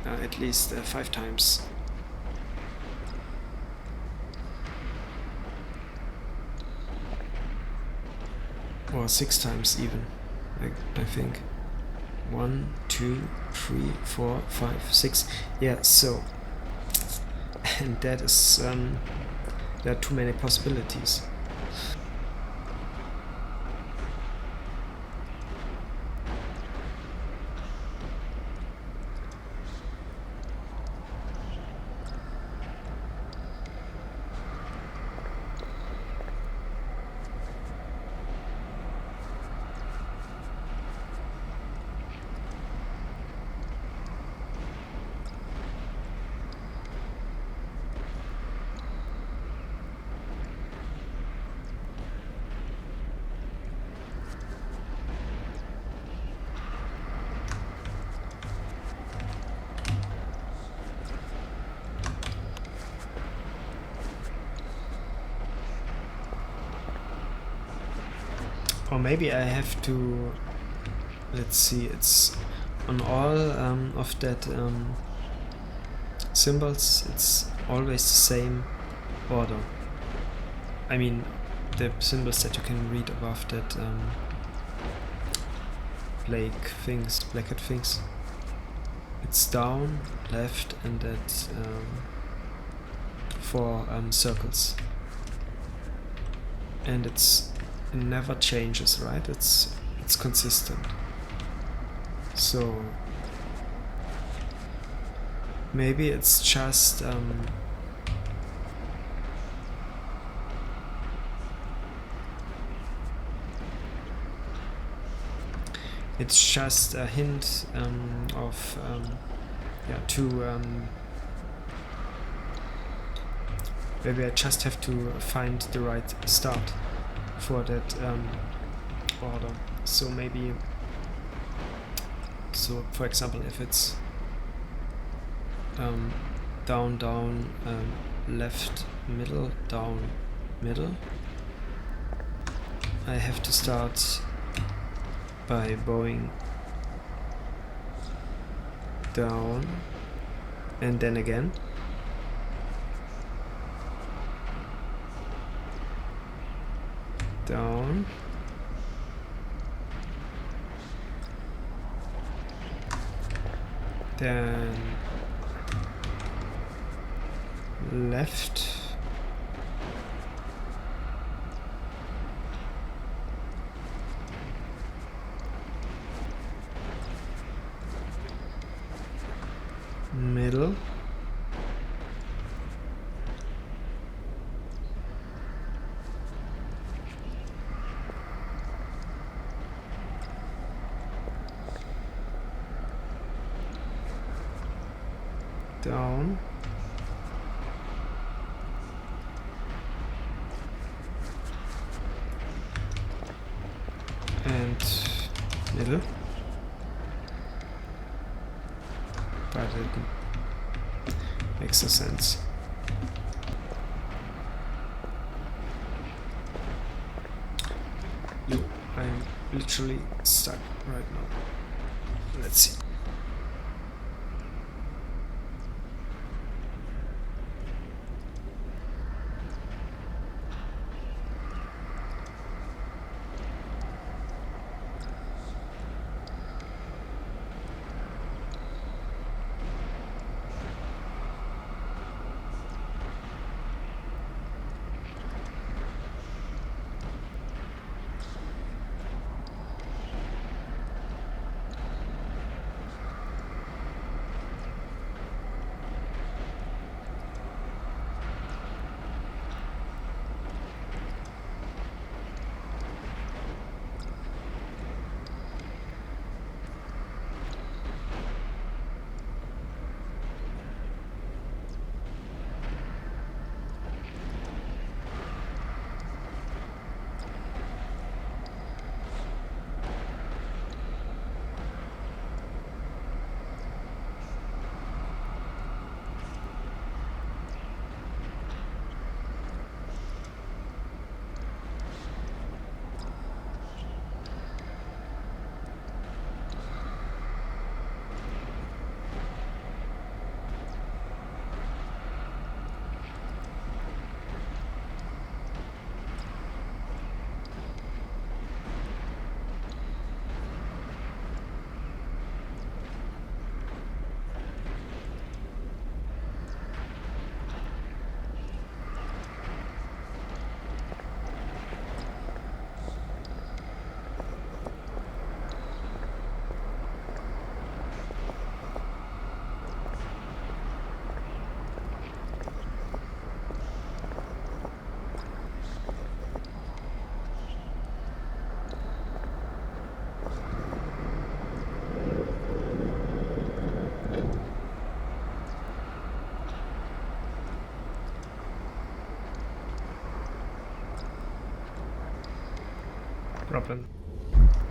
at least 5 times. Or 6 times even, I think. 1, 2, 3, 4, 5, 6. Yeah, so... And that is... there are too many possibilities. Or maybe I have to, let's see, it's on all of that symbols, it's always the same order. I mean, the symbols that you can read above that blackhead things. It's down, left, and that 4 circles. And it never changes, right? It's consistent. So maybe it's just it's just a hint of maybe I just have to find the right start for that order. So maybe, so for example, if it's down, down, left, middle, down, middle, I have to start by bowing down, and then again. Down. Then left. Middle. Down. And middle. But it makes no sense. Yo, I'm literally stuck right now. Let's see.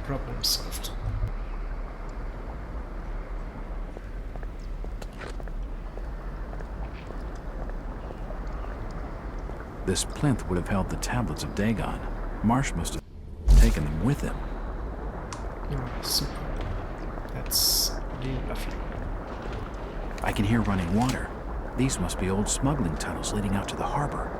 Problem solved. This plinth would have held the tablets of Dagon. Marsh must have taken them with him. Oh, super. That's really lovely. I can hear running water. These must be old smuggling tunnels leading out to the harbor.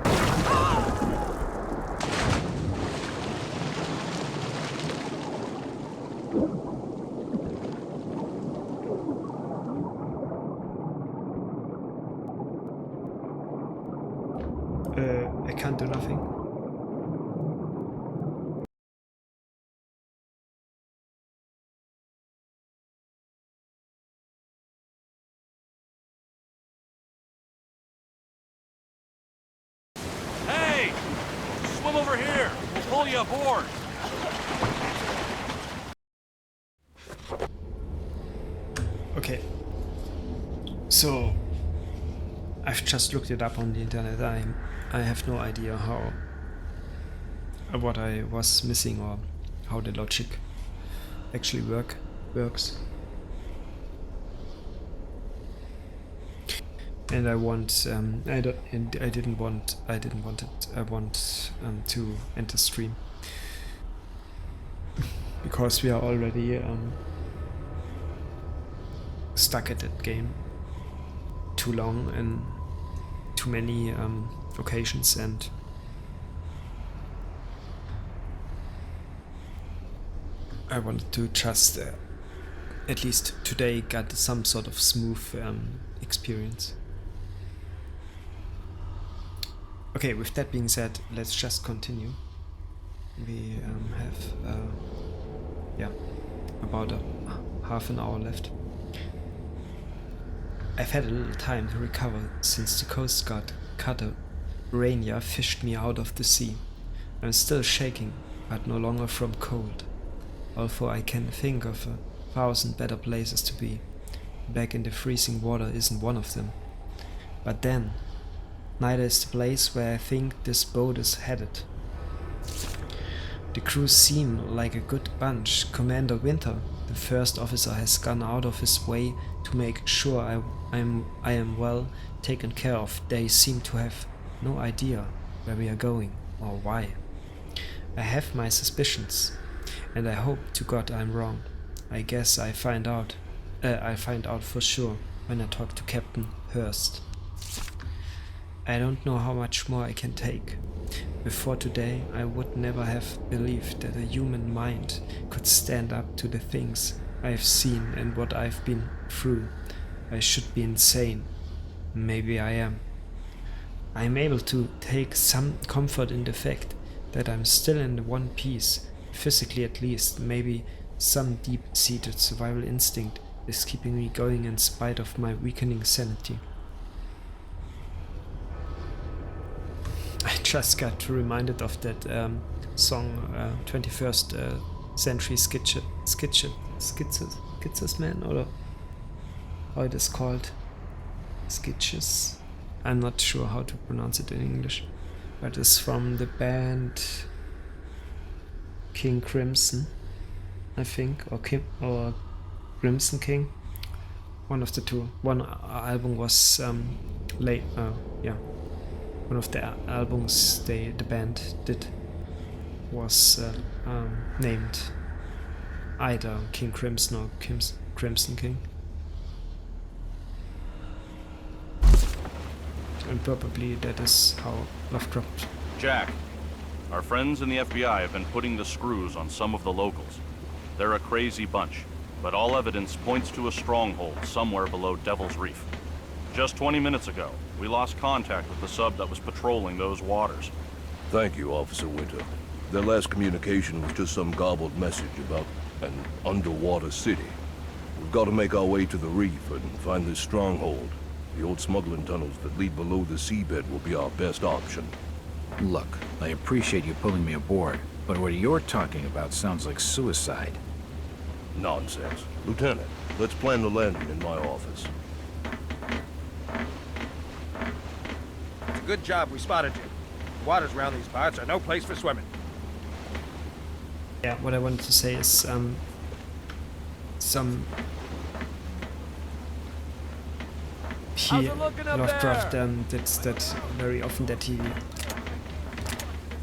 I can't do nothing. Hey! Swim over here! We'll pull you aboard! Okay. So I've just looked it up on the internet. I have no idea how what I was missing or how the logic actually works. And I want I didn't want it. I want to enter stream because we are already stuck at that game too long in too many occasions, and I wanted to just at least today got some sort of smooth experience. Okay, with that being said, let's just continue. We have about half an hour left. I've had a little time to recover since the Coast Guard cutter Rainier fished me out of the sea. I'm still shaking, but no longer from cold. Although I can think of 1,000 better places to be. Back in the freezing water isn't one of them. But then, neither is the place where I think this boat is headed. The crew seem like a good bunch. Commander Winter, the first officer, has gone out of his way to make sure I am well taken care of. They seem to have no idea where we are going or why. I have my suspicions, and I hope to God I'm wrong. I guess I'll find out for sure when I talk to Captain Hurst. I don't know how much more I can take. Before today, I would never have believed that a human mind could stand up to the things I've seen and what I've been through. I should be insane. Maybe I am. I'm able to take some comfort in the fact that I'm still in one piece, physically at least. Maybe some deep-seated survival instinct is keeping me going in spite of my weakening sanity. I just got reminded of that song, 21st Century Skitches Man, or how it is called. Skitches. I'm not sure how to pronounce it in English, but it's from the band King Crimson, I think, or Crimson King. One of the two. One album was one of the albums the band did was named either King Crimson or Crimson King. And probably that is how Lovecraft... Jack, our friends in the FBI have been putting the screws on some of the locals. They're a crazy bunch, but all evidence points to a stronghold somewhere below Devil's Reef. Just 20 minutes ago, we lost contact with the sub that was patrolling those waters. Thank you, Officer Winter. Their last communication was just some garbled message about an underwater city. We've got to make our way to the reef and find this stronghold. The old smuggling tunnels that lead below the seabed will be our best option. Look, I appreciate you pulling me aboard, but what you're talking about sounds like suicide. Nonsense. Lieutenant, let's plan the landing in my office. It's a good job we spotted you. The waters around these parts are no place for swimming. Yeah, what I wanted to say is Lovecraft did that very often, that he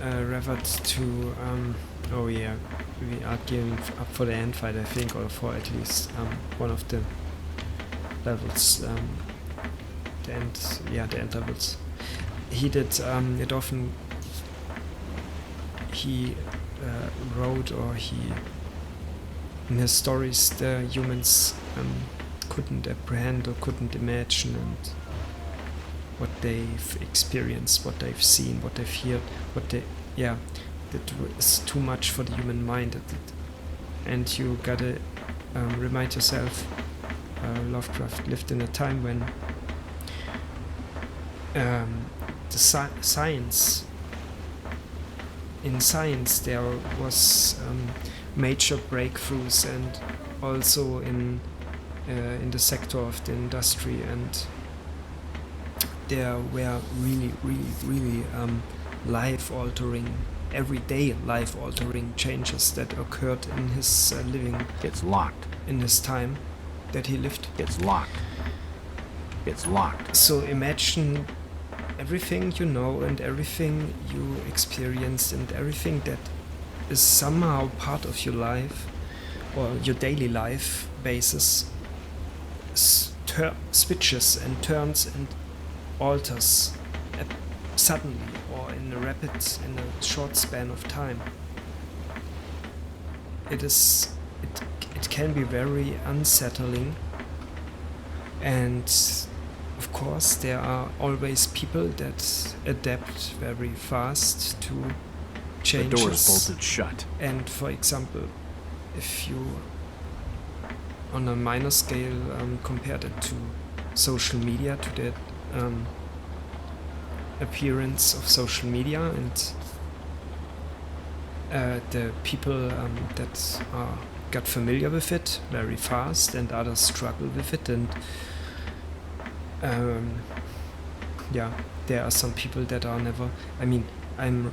referred to we are gearing up for the end fight, I think, or for at least one of the levels, the end levels. He did it often. He wrote, or he, in his stories, the humans couldn't apprehend or couldn't imagine, and what they've experienced, what they've seen, what they've heard, that is too much for the human mind. And you gotta remind yourself, Lovecraft lived in a time when the science there was major breakthroughs, and also in the sector of the industry, and there were really life-altering, everyday life-altering changes that occurred in his living. It's locked. In his time that he lived. It's locked. It's locked. So imagine everything you know and everything you experienced and everything that is somehow part of your life or your daily life basis switches and turns and alters suddenly or in a short span of time. It can be very unsettling, and of course there are always people that adapt very fast to changes. The door is bolted shut. And for example, if you on a minor scale compared it to social media, to the appearance of social media, and the people that got familiar with it very fast, and others struggle with it, and there are some people that are never. I mean, I'm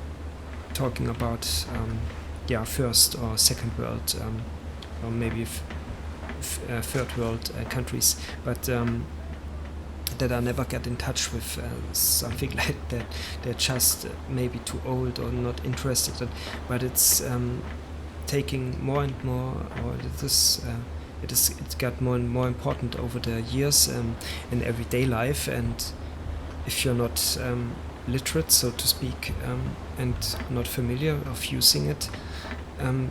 talking about first or second world or maybe third world countries, but that I never get in touch with something like that. They're just maybe too old or not interested. But it's taking more and more, or it got more and more important over the years in everyday life. And if you're not literate, so to speak, and not familiar of using it,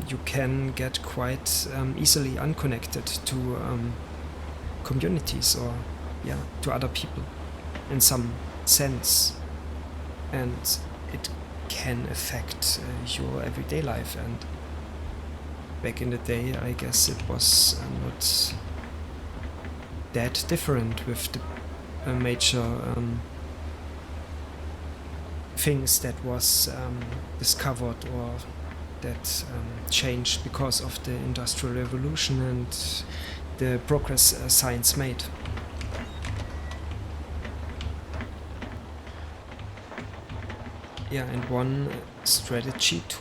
you can get quite easily unconnected to communities or to other people in some sense, and it can affect your everyday life. And back in the day, I guess it was not that different with the major things that was discovered or that changed because of the Industrial Revolution and the progress science made. Yeah, and one strategy to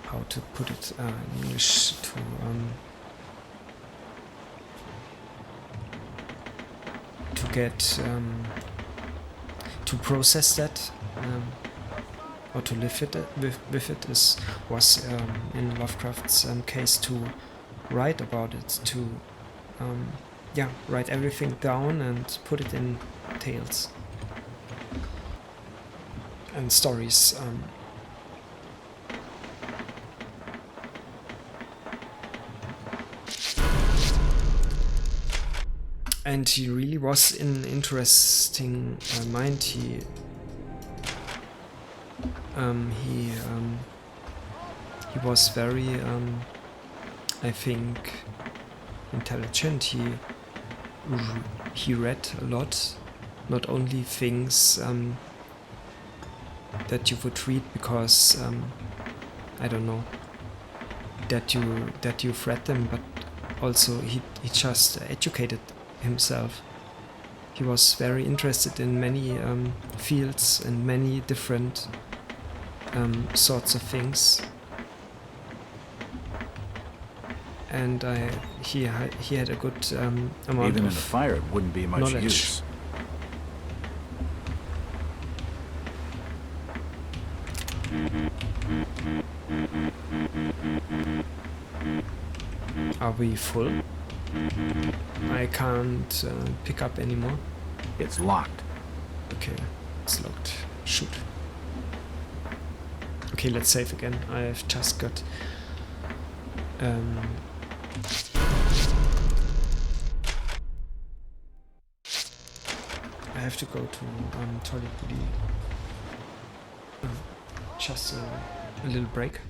how to put it in English, to get to process that or to live it with it was in Lovecraft's case to write about it, to write everything down and put it in tales and stories. And he really was an interesting mind. He was very, I think, intelligent. He read a lot, not only things that you would read because I don't know that you've read them, but also he just educated himself. He was very interested in many fields and many different sorts of things, and he had a good amount Even of in a fire, it wouldn't be much knowledge. use. Are we full? I can't pick up anymore. It's locked. Okay, it's locked. Shoot. Okay, let's save again. I've just got I have to go to toilet really. Just a little break.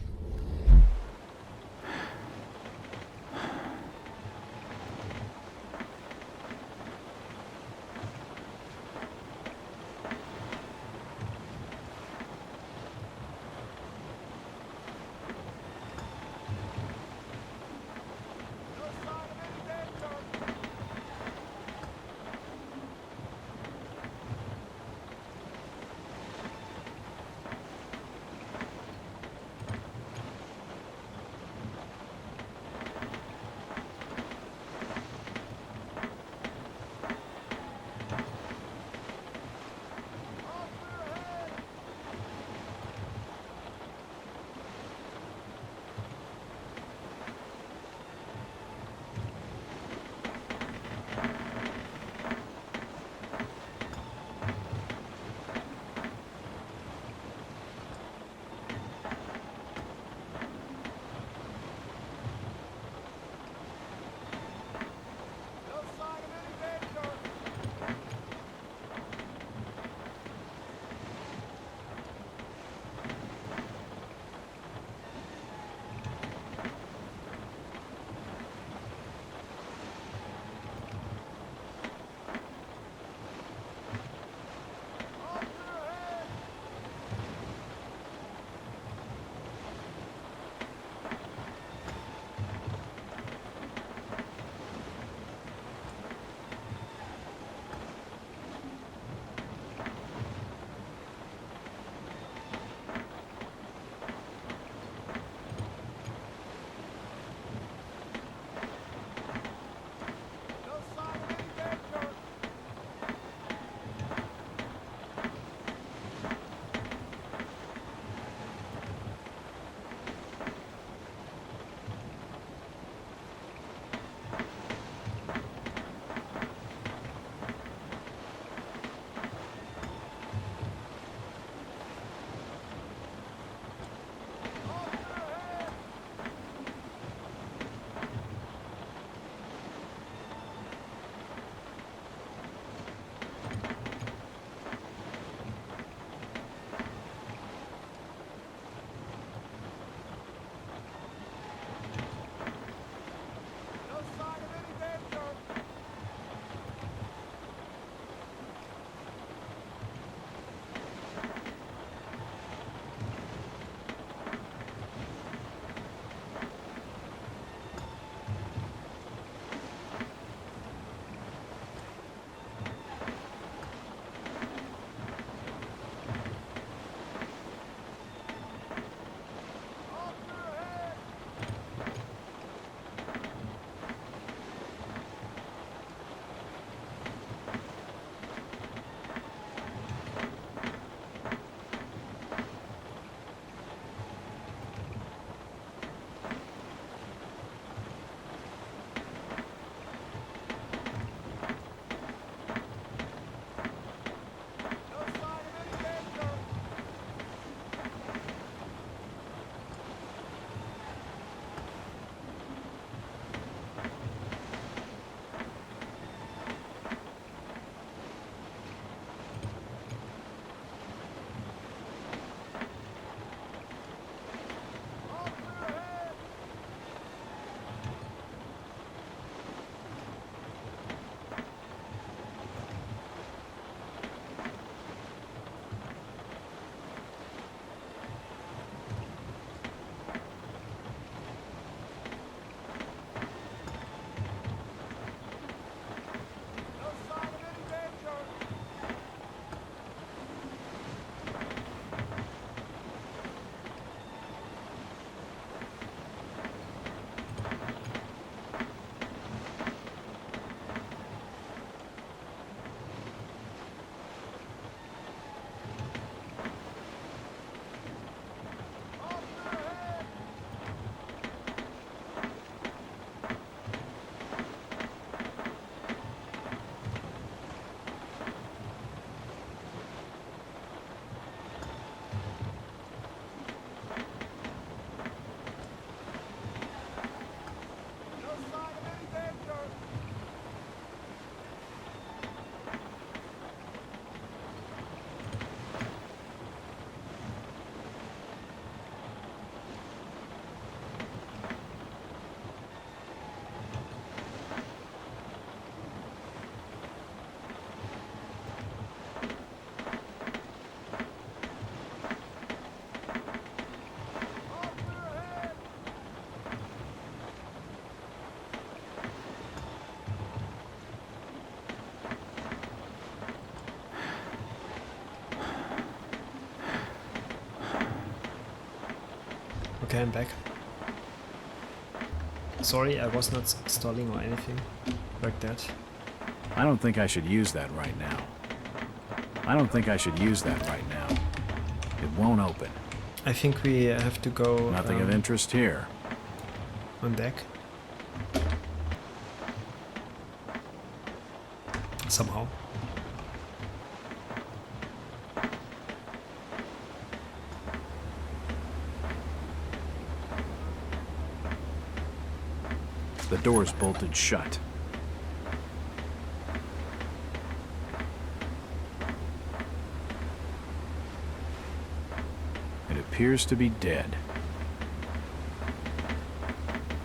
Okay, I'm back. Sorry, I was not stalling or anything like that. I don't think I should use that right now. I don't think I should use that right now. It won't open. I think we have to go Nothing of interest here. on deck. Somehow. The door's bolted shut. It appears to be dead.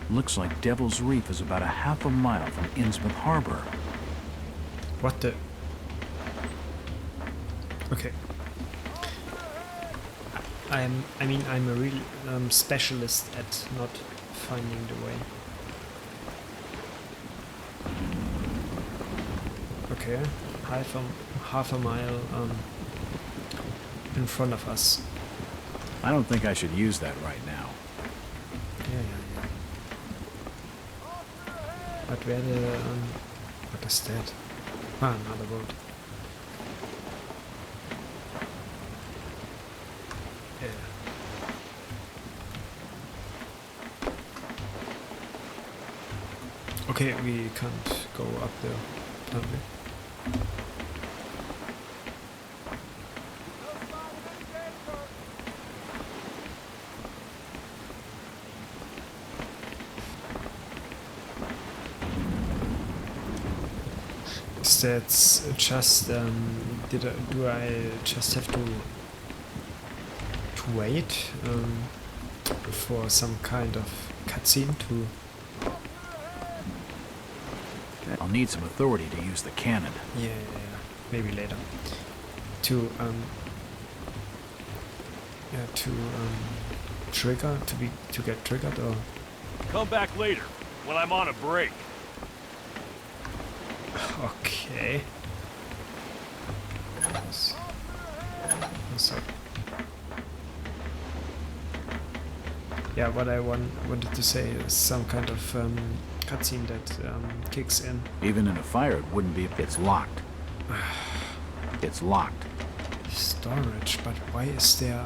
Looks like Devil's Reef is about a half a mile from Innsmouth Harbor. What the? Okay. I mean, I'm a real specialist at not finding the way. Okay, half a mile in front of us. I don't think I should use that right now. Yeah. But where the what is that? Ah, another boat. Yeah. Okay, we can't go up there, can we? Is that just do I just have to wait for some kind of cutscene to? I'll need some authority to use the cannon. Yeah. Maybe later. To trigger to get triggered or. Come back later, when I'm on a break. Okay. So. Yeah, what I wanted to say is some kind of cutscene that kicks in. Even in a fire, it wouldn't be. It's locked. It's locked. Storage, but why is there?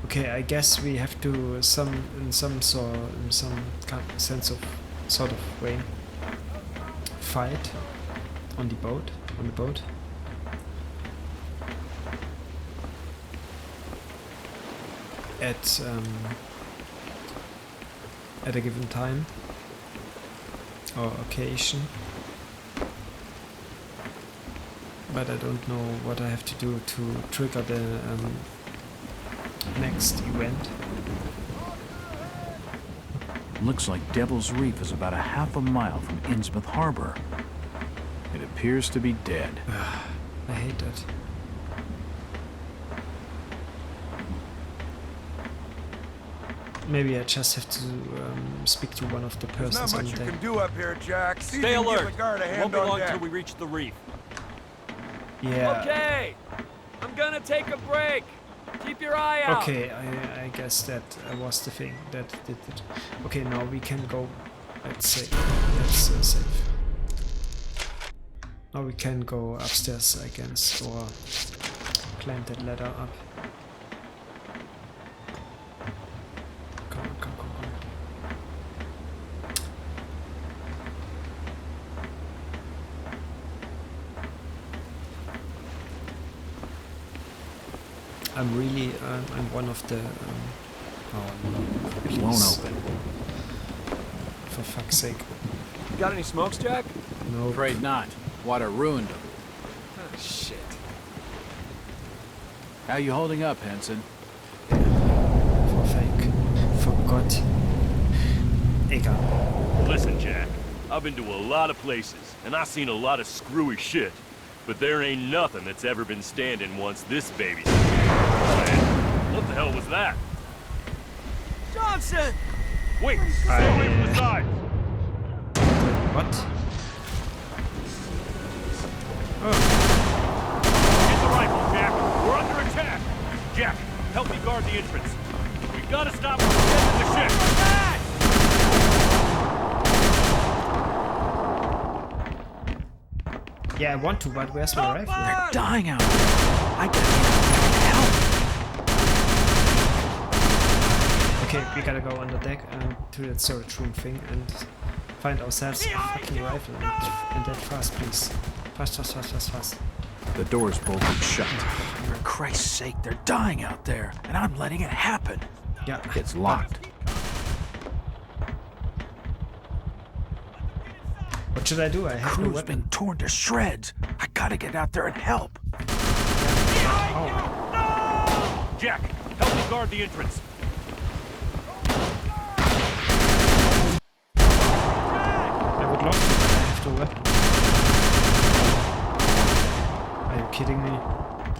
Okay, I guess we have to in some sense of sort of way fight on the boat. At a given time or occasion, but I don't know what I have to do to trigger the next event. Looks like Devil's Reef is about a half a mile from Innsmouth Harbor. It appears to be dead. I hate that. Maybe I just have to speak to one of the There's persons not on much you deck. can do up here, Jack. See if Stay you can give alert. the guard a Won't hand be on long deck. till we reach the reef. Yeah. Okay, I'm gonna take a break. Keep your eye out. Okay, I guess that was the thing that did it. Okay, now we can go. Let's say that's safe. Now we can go upstairs, I guess, or climb that ladder up. Come on. I'm really, I'm one of the. Oh no! It won't Please, open. for fuck's sake! You got any smokes, Jack? No. Afraid not. Water ruined them. Oh, shit. How you holding up, Henson? For fake. Forgot. Egal. Listen, Jack, I've been to a lot of places, and I've seen a lot of screwy shit. But there ain't nothing that's ever been standing once this baby's... Man, what the hell was that? Johnson! Wait, stay away from the sides! What? Oh, Get the rifle, Jack! We're under attack! Jack, help me guard the entrance. We gotta stop him from getting the ship! Yeah, I want to, but where's my rifle? They're dying out there. I gotta get help. Okay, we gotta go on the deck to that storage room thing and find ourselves a fucking rifle and that fast, please. Fast, fast, fast, fast, fast. The door's bolted shut. For Christ's sake, they're dying out there, and I'm letting it happen. Yeah, It's locked. what should I do? I have no Crew's weapon. been torn to shreds. I gotta get out there and help. Oh, Jack, help me guard the entrance. I would love to, but I have no weapon. Are you kidding me?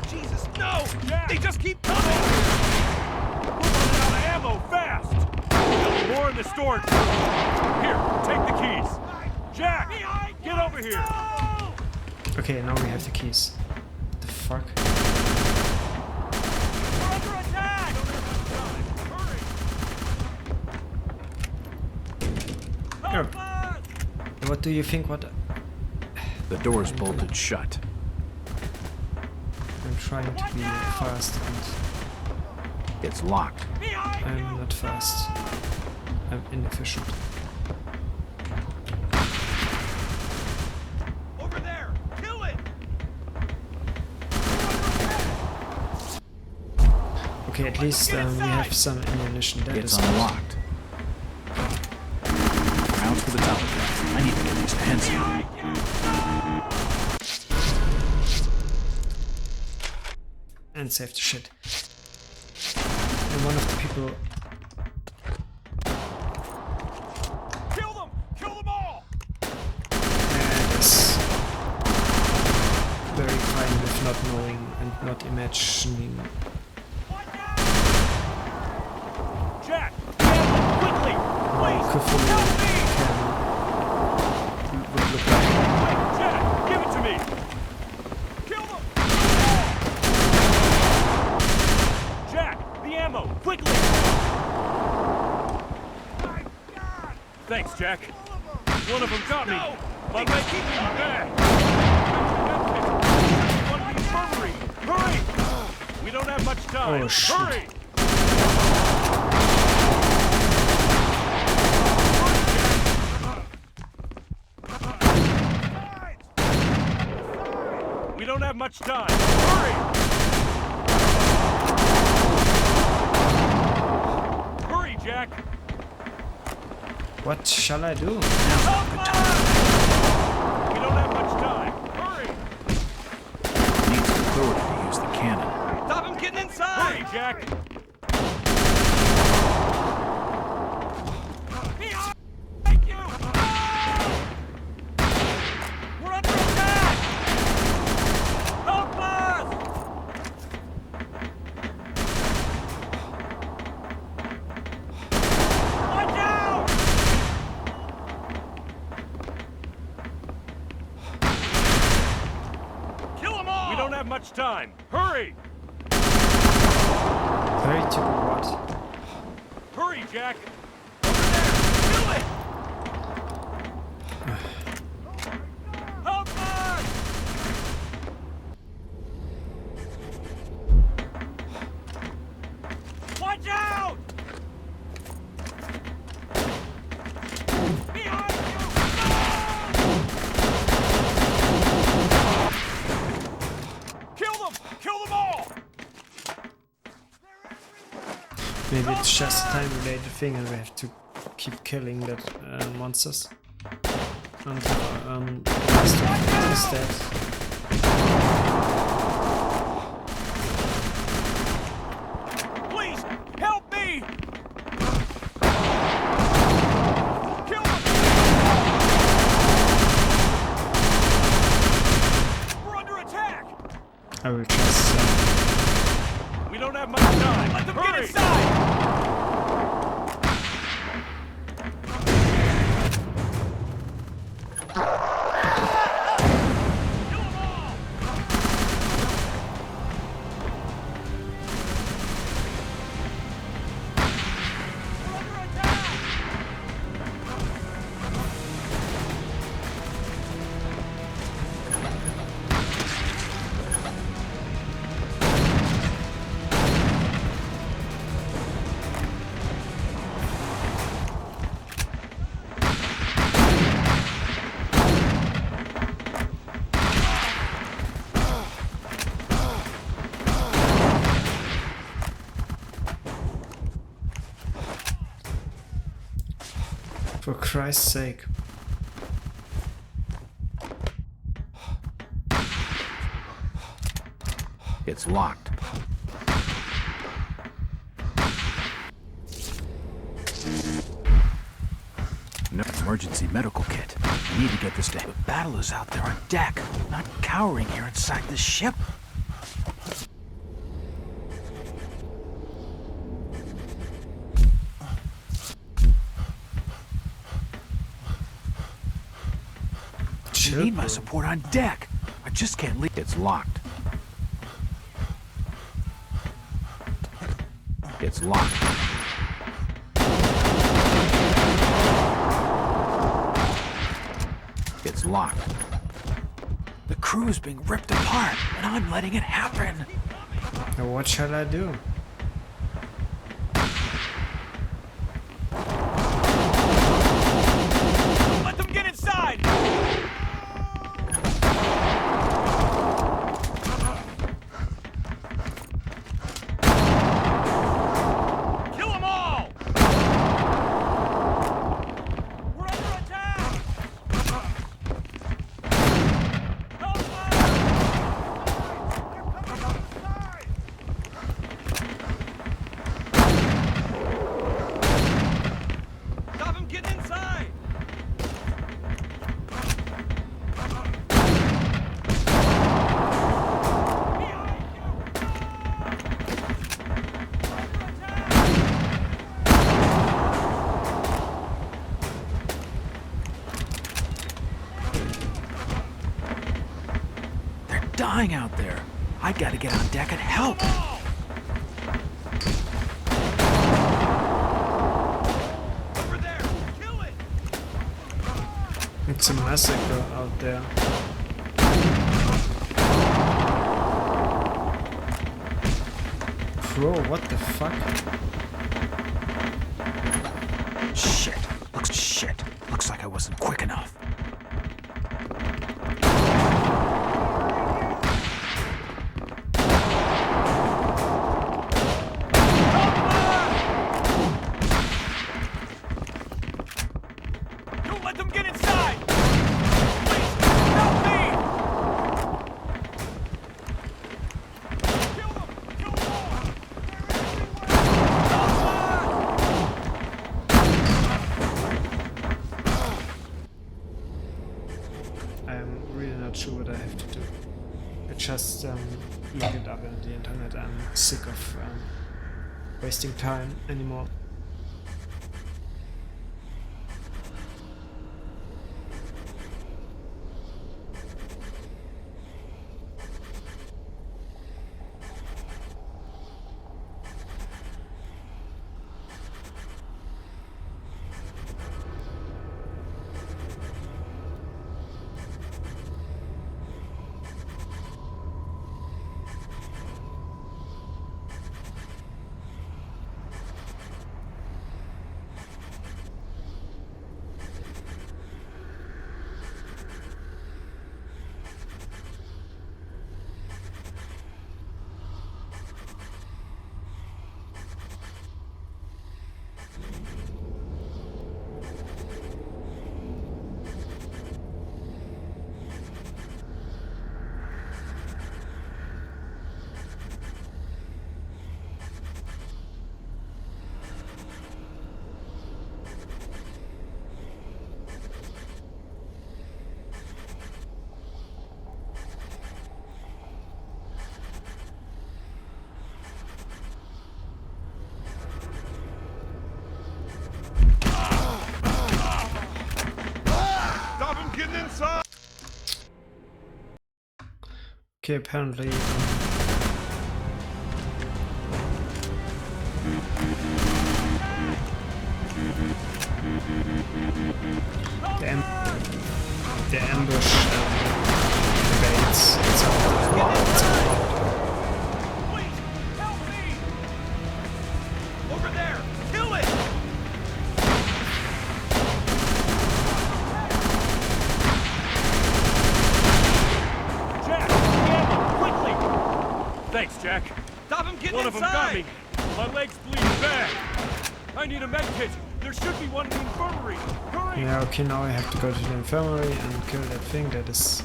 Jesus, no! Jack! They just keep coming! We're running out of ammo fast! There'll be more in the storage room. Here, take the keys. Jack, get over here. Okay, now we have the keys. The fuck? We're under attack! Hurry! Oh. What do you think? What? The door's bolted shut. I'm trying to be fast and It's locked. I'm not fast. I'm inefficient. Over there! Kill it! Okay, at least we have some ammunition. That It's is unlocked. Rounds for the top. I need to get these pens in. and save the shit. And one of the people. Kill them! Kill them all! Is very fine with not knowing and not imagining. Jack! Quickly! Please! Cthulhu Help me! would look like. Quick, Jack! Give it to me! Kill them! Jack! The ammo! Quickly! My God! Thanks, Jack. One of them got me. But they keep me back. One of the infirmary. Hurry! We don't have much time. Oh, shit. Hurry! We don't have much time. Hurry! Hurry, Jack! What shall I do? Help us! We don't have much time. Hurry! Needs authority to use the cannon. Stop him getting inside! Hurry, Jack! Thank you! We're under attack! Help us! Watch out! Kill them all! We don't have much time. Hurry! Hurry to what? Hurry, Jack! Kill it! Help us! Watch out! Behind you! Kill them! Kill them all! Maybe it's just a time-related thing, and we have to keep killing that monsters until the last one is dead. Please, help me! Kill them! We're under attack! I will just. We don't have much time. Let them Get Hurry! inside! Kill them all! For Christ's sake. It's locked. No emergency medical kit. I need to get this down. The battle is out there on deck, not cowering here inside the ship. I need my support on deck. I just can't leave. It's locked. It's locked. It's locked. The crew is being ripped apart, and I'm letting it happen. Now what shall I do? Let them get inside! Kill them all! We're under attack! Help us! They're coming on the side! Stop them getting inside! They're dying out there. I gotta get on deck and help. Over there! Kill it! It's a massacre out there. Bro, what the fuck? Shit. Looks like I wasn't quick enough. Don't let them get inside! Please, help me! Kill them! Kill them all! I'm really not sure what I have to do. I just look it up on the internet. I'm sick of wasting time anymore. Stop him getting inside! Okay, apparently the ambush evades. It's out. Please, help me! Over there! Kill it! Jack! Gamble! Quickly! Thanks, Jack. Stop him getting inside! One of them got me. My leg's bleeding bad. I need a med kit. There should be one in the infirmary. Hurry! Yeah, okay, now I have to go to the infirmary and kill that thing that is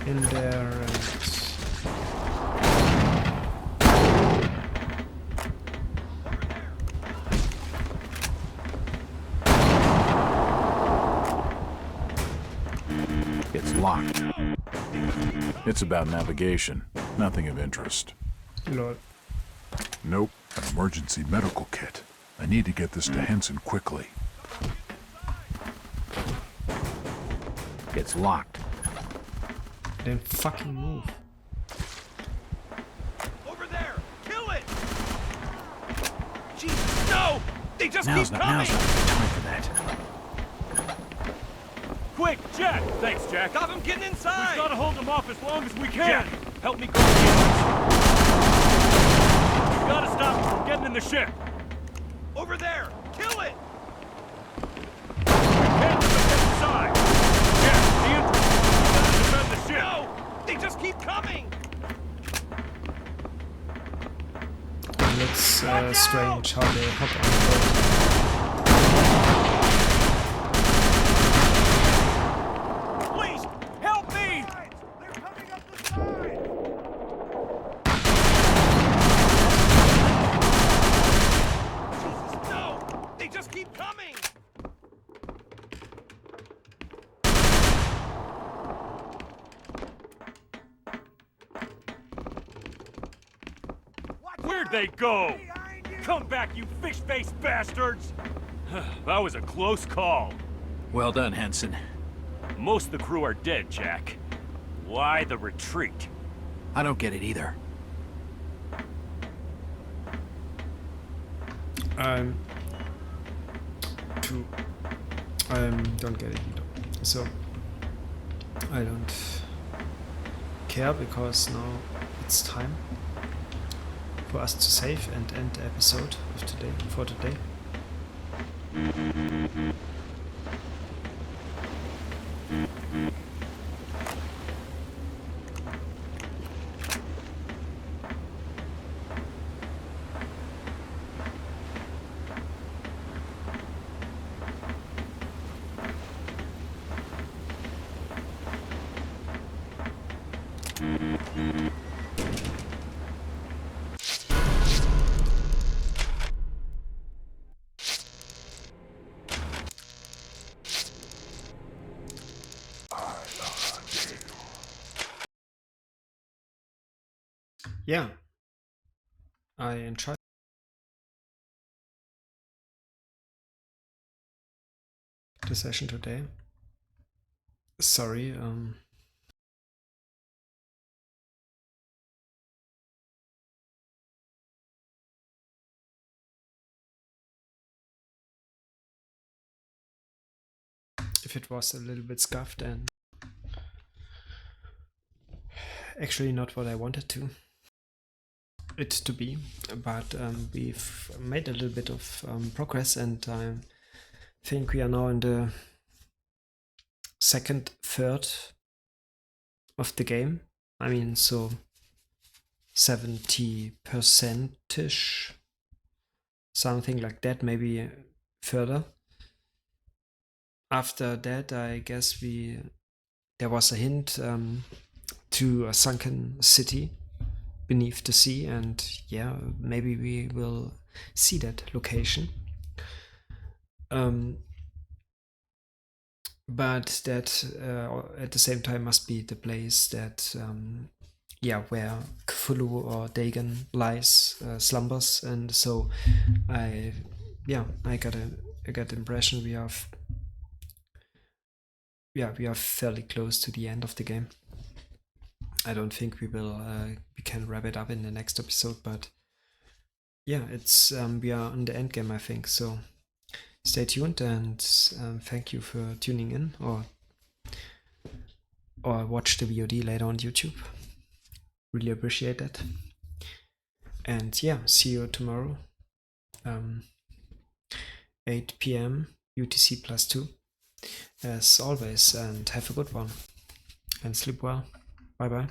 in there and... It's locked. It's about navigation, nothing of interest. Lol. Nope. An emergency medical kit. I need to get this to Henson quickly. It's locked. Then fucking move. Over there! Kill it! Jesus, no! They just Now's keep not coming! time for that. Quick, Jack! Thanks, Jack. Stop him getting inside! We've got to hold them off as long as we can! Jack, help me go get this! We've got to stop him from getting in the ship! Over there! Kill it! We can't let them get inside! Jack, the entrance! We've got to defend the ship! No! They just keep coming! And it's strange how they hop on the boat. Please, help me! They're coming up the side! Jesus, no! They just keep coming! Where'd they go? Come back, you fish-faced bastards! That was a close call. Well done, Henson. Most of the crew are dead, Jack. Why the retreat? I don't get it either. Don't get it either. So I don't care because now it's time for us to save and end the episode of today for today. Yeah, I enjoyed the session today. Sorry, if it was a little bit scuffed and actually not what I wanted it to be, but we've made a little bit of progress, and I think we are now in the second third of the game. I mean, so 70%ish, something like that, maybe further. After that, I guess there was a hint to a sunken city beneath the sea, and yeah, maybe we will see that location. But that at the same time must be the place that where Cthulhu or Dagon lies, slumbers, and so I got the impression we are fairly close to the end of the game. I don't think we can wrap it up in the next episode, but yeah, it's we are on the end game, I think. So stay tuned, and thank you for tuning in, or watch the VOD later on YouTube. Really appreciate that. And yeah, see you tomorrow, 8 p.m. UTC +2, as always, and have a good one and sleep well. Bye bye.